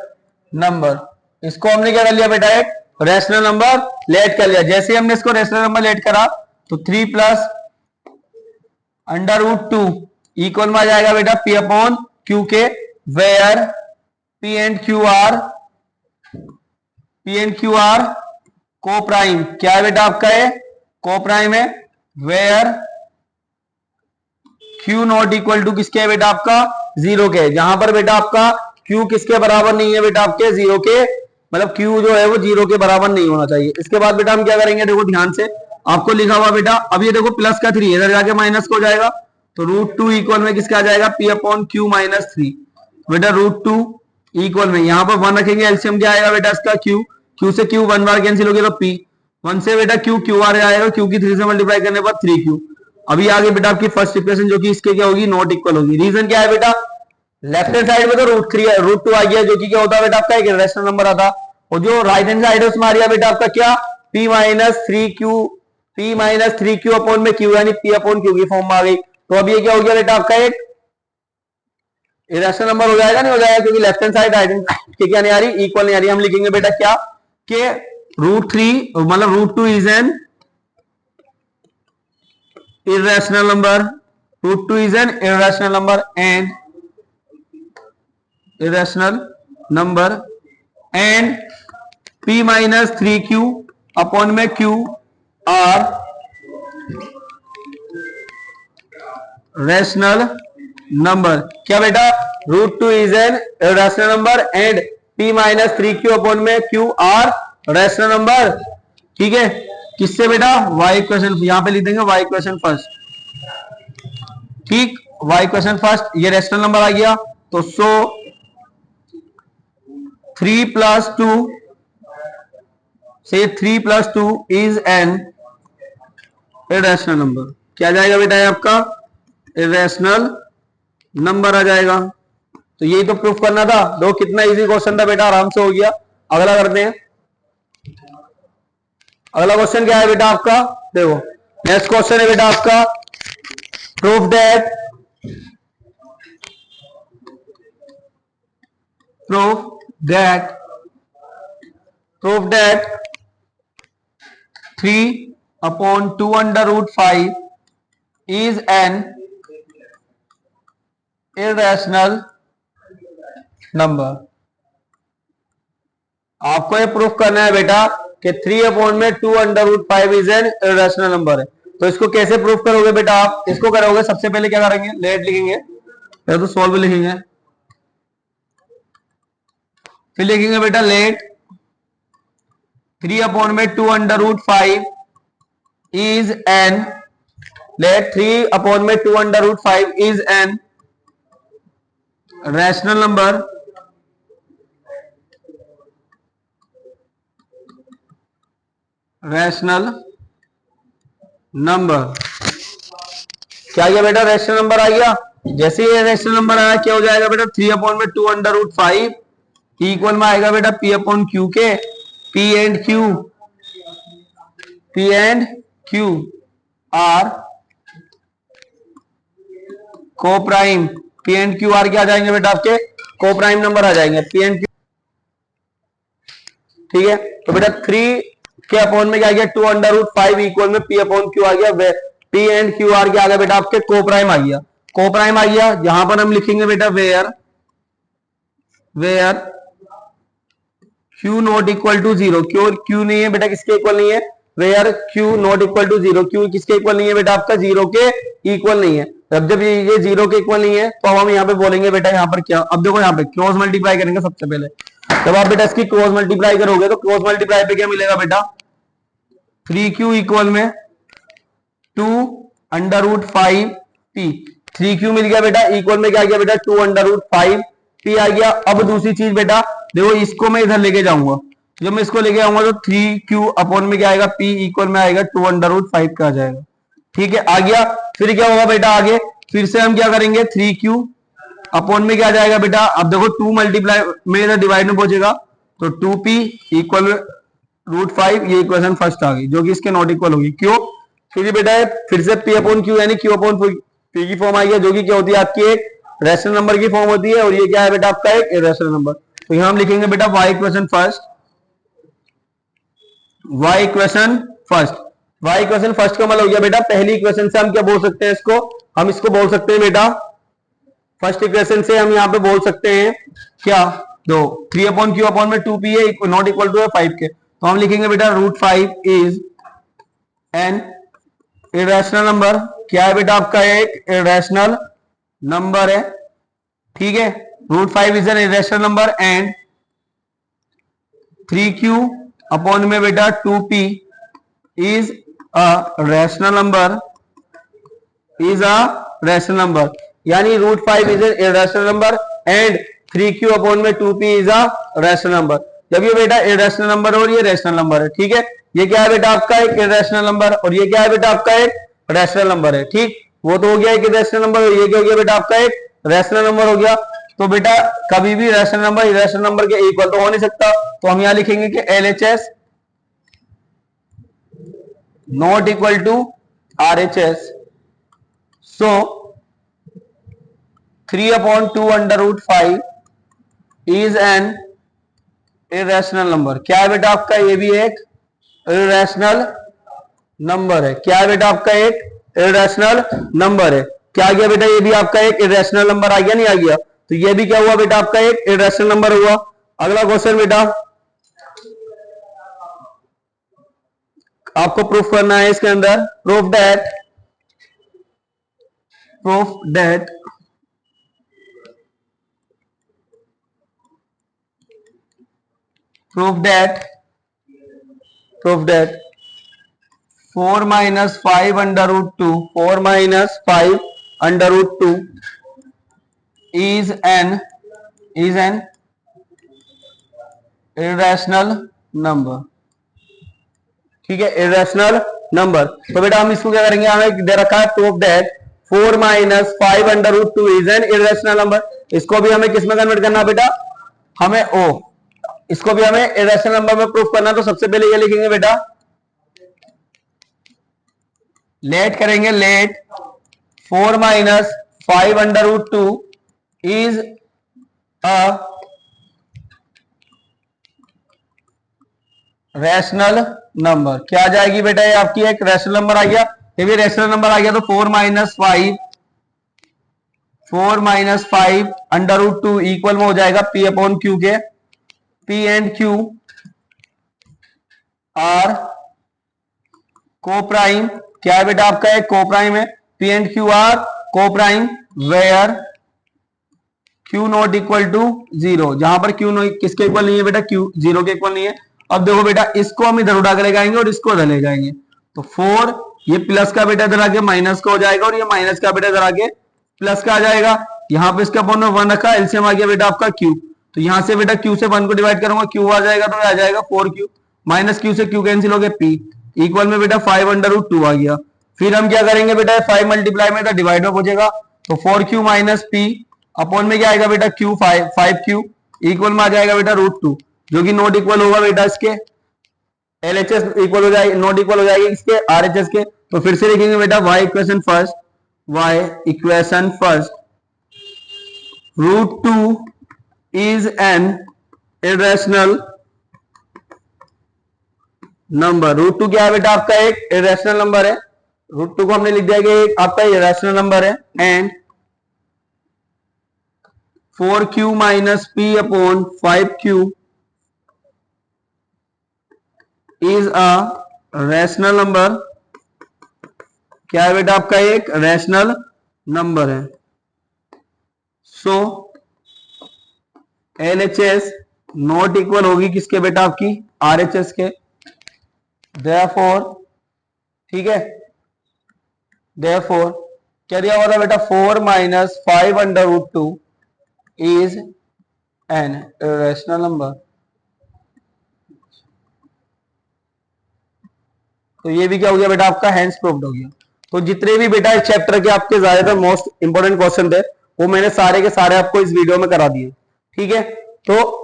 number. इसको हमने क्या कर लिया बेटा, एक रैशनल नंबर लेट कर लिया। जैसे ही हमने इसको रैशनल नंबर लेट करा तो 3 प्लस अंडर रूट 2 इक्वल में आ जाएगा बेटा पी अपॉन क्यू के, where P and Q are coprime. क्या है बेटा आपका, ये को प्राइम है। Where Q not equal to किसके है बेटा आपका, 0 के। जहां पर बेटा आपका क्यू किसके बराबर नहीं है बेटा आपके, 0 के, मतलब क्यू जो है वो 0 के बराबर नहीं होना चाहिए। इसके बाद बेटा हम क्या करेंगे, देखो ध्यान से, आपको लिखा हुआ बेटा, अब ये देखो प्लस का 3 इधर जाके माइनस को हो जाएगा, तो रूट 2 इक्वल में किसका आ जाएगा, पी अपॉन क्यू माइनस 3। बेटा रूट 2 इक्वल में यहाँ पर 1 रखेंगे, एलसीएम क्या आएगा बेटा इसका, क्यू से क्यू 1 बार कैंसिल हो गया तो पी, 1 से बेटा क्यू आर आएगा, क्यू की 3 से मल्टीप्लाई करने पर 3q। अभी आगे बेटा आपकी फर्स्ट इक्वेशन जो कि इसके क्या होगी, नॉट इक्वल होगी। रीजन क्या है बेटा, लेफ्ट हैंड साइड में तो रूट 2 आ गया जो कि क्या होता है बेटा आपका, एक रैशनल नंबर आता, और जो राइट हैंड साइड है उसमें आ रहा बेटा आपका क्या, p माइनस 3q अपॉन में q, यानी p अपॉन q की फॉर्म में आ गई। तो अब ये क्या हो गया बेटा आपका, एक इरेशनल नंबर हो जाएगा, नहीं हो जाएगा, क्योंकि left hand side right hand की क्या नहीं आ रही, इक्वल नहीं आ रही। हम लिखेंगे बेटा क्या कि रूट 3 मतलब root 2 is an irrational number, root 2 is an irrational number and p minus 3q upon में q are rational number। क्या बेटा, root 2 is an irrational number and p minus 3q upon में q are rational number। ठीक है, किससे बेटा, y equation, यहां पे लिख देंगे y इक्वेशन फर्स्ट। ठीक, y इक्वेशन फर्स्ट, ये रैशनल नंबर आ गया। तो सो 3 प्लस 2 से 3 plus 2 is an irrational number. क्या जाएगा बेटा, ये आपका इररेशनल नंबर आ जाएगा। तो यही तो प्रूफ करना था। दो कितना इजी क्वेश्चन था बेटा, आराम से हो गया। अगला करते हैं। अगला क्वेश्चन क्या है बेटा आपका, देखो नेक्स्ट क्वेश्चन है बेटा आपका, proof that 3 upon 2 under root 5 is an irrational number। आपको ये प्रूफ करना है बेटा कि 3 अपॉन में 2 under root 5 is an irrational number है। तो इसको कैसे प्रूफ करोगे बेटा, आप इसको करोगे, सबसे पहले क्या करेंगे, लेट लिखेंगे, पहले तो सॉल्व लिखेंगे, फिर लिखेंगे बेटा लेट 3 अपॉन में 2 under root 5 is an, let 3 upon में 2 under root 5 is an rational number. क्या गया बेटा, रैशनल नंबर आ गया। जैसे ये रैशनल नंबर आया क्या हो जाएगा बेटा, 3 अपॉन में 2 अंडर रूट 5 इक्वल में आएगा बेटा p अपॉन क्यू के, p एंड क्यू आर को prime, p and Q are क्या आ जाएंगे बेटा आपके, को प्राइम नंबर आ जाएंगे, p एंड क्यू। ठीक है, तो बेटा 3 के अपॉन में क्या आ गया, 2 अंडर रूट 5 इक्वल में p अपॉन क्यू आ गया, पी एंड क्यू आर क्या आ गया बेटा आपके को प्राइम आ गया, को प्राइम आ गया। यहां पर हम लिखेंगे बेटा where Q not equal to zero, Q नहीं है बेटा किसके इक्वल नहीं है, where Q not equal to zero, Q किसके इक्वल नहीं है बेटा आपका जीरो के इक्वल नहीं है। जब ये जीरो के इक्वल नहीं है तो हम यहाँ पे बोलेंगे बेटा यहाँ पर क्या, अब देखो यहाँ पे क्रॉस मल्टीप्लाई करेंगे सबसे पहले। जब आप बेटा इसकी क्रॉस मल्टीप्लाई करोगे तो क्रॉस मल्टीप्लाई पे क्या मिलेगा बेटा, 3q इक्वल में 2√5 p, 3q मिल गया बेटा, इक्वल में क्या आ गया बेटा 2√5 p आ गया। अब दूसरी चीज बेटा देखो इसको मैं इधर लेके जाऊंगा, जब मैं इसको लेके आऊंगा तो 3q अपॉन में क्या आएगा p इक्वल में आएगा 2√5 का आ जाएगा। ठीक है आ गया। फिर क्या होगा बेटा आगे, फिर से हम क्या करेंगे 3q अपॉन में क्या जाएगा बेटा, अब देखो 2 मल्टीप्लाई में इधर डिवाइड में पहुंचेगा तो 2p इक्वल √5, ये इक्वेशन फर्स्ट आ गई जो कि इसके नॉट इक्वल होगी। क्यों, क्योंकि बेटा फिर से p अपॉन q यानी q अपॉन p की फॉर्म आ गया जो कि क्या होती है आपकी एक रैशनल नंबर की फॉर्म होती है, और ये क्या है बेटा आपका एक इरेशनल नंबर। तो यहां हम लिखेंगे बेटा y equation first, y equation first का मतलब हो गया बेटा पहली इक्वेशन से हम क्या बोल सकते हैं इसको, हम इसको बोल सकते हैं बेटा फर्स्ट इक्वेशन से हम यहाँ पे बोल सकते हैं क्या, दो 3 अपॉन क्यू अपॉन में 2p है नॉट इक्वल टू है 5 के, तो हम लिखेंगे बेटा √5 इज एन इरेशनल नंबर। क्या है बेटा आपका एक इरेशनल नंबर है, ठीक है। √5 is an irrational number and 3q upon में बेटा 2p is a rational number, यानी √5 is an irrational number and 3q upon में 2p is a rational number. जब ये बेटा इरेशनल नंबर है और ये रैशनल नंबर है, ठीक है, ये क्या है बेटा आपका एक इरेशनल नंबर और ये क्या है बेटा आपका एक रैशनल नंबर है, ठीक। वो तो हो गया एक इरेशनल नंबर और ये क्या हो गया बेटा आपका एक रैशनल नंबर हो गया। तो बेटा कभी भी रैशनल नंबर इरेशनल नंबर के इक्वल तो हो नहीं सकता, तो हम यहां लिखेंगे कि LHS not equal to RHS। So 3/2 is an irrational number. क्या है बेटा आपका, ये भी एक इरेशनल नंबर है। क्या है बेटा आपका एक इरेशनल नंबर है। क्या आ गया बेटा, ये भी आपका एक इरेशनल नंबर आ गया नहीं आ गया, तो ये भी क्या हुआ बेटा आपका एक इरेशनल नंबर हुआ। अगला क्वेश्चन बेटा आपको प्रूफ करना है इसके अंदर, proof that 4 - 5/2 is an irrational number, ठीक है, इरेशनल नंबर। तो बेटा हम इसको क्या करेंगे, हमें दे रखा है proof that 4 - 5/2 is an irrational number. इसको भी हमें किसमें कन्वर्ट करना बेटा, हमें इसको भी हमें इरेशनल नंबर में प्रूफ करना। तो सबसे पहले ये लिखेंगे बेटा, लेट करेंगे, let 4 - 5/2 is a rational number. क्या आ जाएगी बेटा, ये आपकी एक रैशनल नंबर आ गया, ये भी रैशनल नंबर आ गया। तो 4 - 5/2 इक्वल में हो जाएगा p अपॉन क्यू के। p and q are coprime. क्या है बेटा आपका एक को प्राइम है, p and q are coprime where q not equal to 0, जहां पर q किसके इक्वल नहीं है बेटा, q 0 के इक्वल नहीं है। अब देखो बेटा इसको हम इधर उठा के ले जाएंगे और इसको इधर ले जाएंगे, तो 4 ये प्लस का बेटा इधर आके माइनस का हो जाएगा और ये माइनस का बेटा इधर आके प्लस का आ जाएगा। यहाँ पे इसका अपॉन में 1 रखा, एलसीएम आ गया बेटा आपका q, तो यहां से बेटा q से 1 को डिवाइड करूंगा, q आ जाएगा तो आ जाएगा 4q, माइनस q से q कैंसिल हो गया, p इक्वल में बेटा 5/2 आ गया। फिर हम क्या करेंगे बेटा 5 मल्टीप्लाई में डिवाइड में पहुंचेगा, तो 4q माइनस p अपॉन में क्या आएगा बेटा q 5q इक्वल में आ जाएगा बेटा √2, जो कि नॉट इक्वल होगा बेटा इसके LHS इक्वल हो जाएगी, नॉट इक्वल हो जाएगी इसके RHS के। तो फिर से लिखेंगे बेटा y equation first √2 is an irrational number. √2 क्या है बेटा आपका एक इरेशनल नंबर है, √2 को हमने लिख दिया कि एक आपका इरेशनल नंबर है and 4q minus p upon 5q is a rational number. क्या है बेटा आपका एक रैशनल नंबर है। सो LHS नॉट इक्वल होगी किसके बेटा आपकी RHS के। देयरफॉर ठीक है, देयरफॉर क्या दिया हुआ था बेटा 4 minus 5 under root 2 is an rational number. तो ये भी क्या हो गया बेटा आपका हैंस प्रूव्ड हो गया। तो जितने भी बेटा इस चैप्टर के आपके ज्यादातर मोस्ट इंपोर्टेंट क्वेश्चन थे वो मैंने सारे के सारे आपको इस वीडियो में करा दिए। ठीक है, तो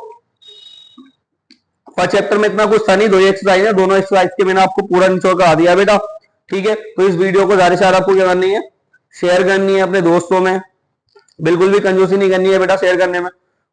फर्स्ट चैप्टर में इतना कुछ था नहीं, 2 एक्सरसाइज है, दोनों एक्सरसाइज के मैंने आपको पूरा निचोड़ करा दिया बेटा। ठीक है, तो इस वीडियो को ज्यादा से ज्यादा आपको क्या करनी है, शेयर करनी है अपने दोस्तों में, बिल्कुल भी कंजूसी नहीं करनी है बेटा शेयर करने में,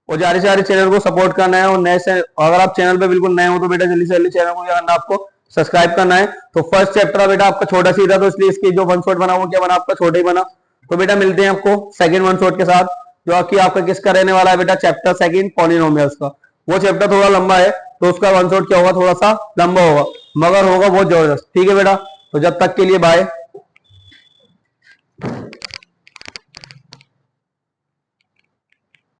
और ज्यादा से ज्यादा चैनल को सपोर्ट करना है। और नए से अगर आप चैनल पे बिल्कुल नए हो तो बेटा जल्दी से जल्दी चैनल को क्या करना है, आपको सब्सक्राइब करना है। तो फर्स्ट चैप्टर बेटा आपका छोटा सी था तो इसलिए इसकी जो वन शॉट बना वो क्या बना आपका छोटा ही बना। तो बेटा मिलते हैं आपको सेकंड वन शॉट के साथ, जो आपका किसका रहने वाला है बेटा चैप्टर सेकंड पॉलिनोमियल्स का। वो चैप्टर थोड़ा लंबा है तो उसका वन शॉट क्या होगा, थोड़ा सा लंबा होगा, मगर होगा बहुत जबरदस्त। ठीक है बेटा, तो जब तक के लिए बाय।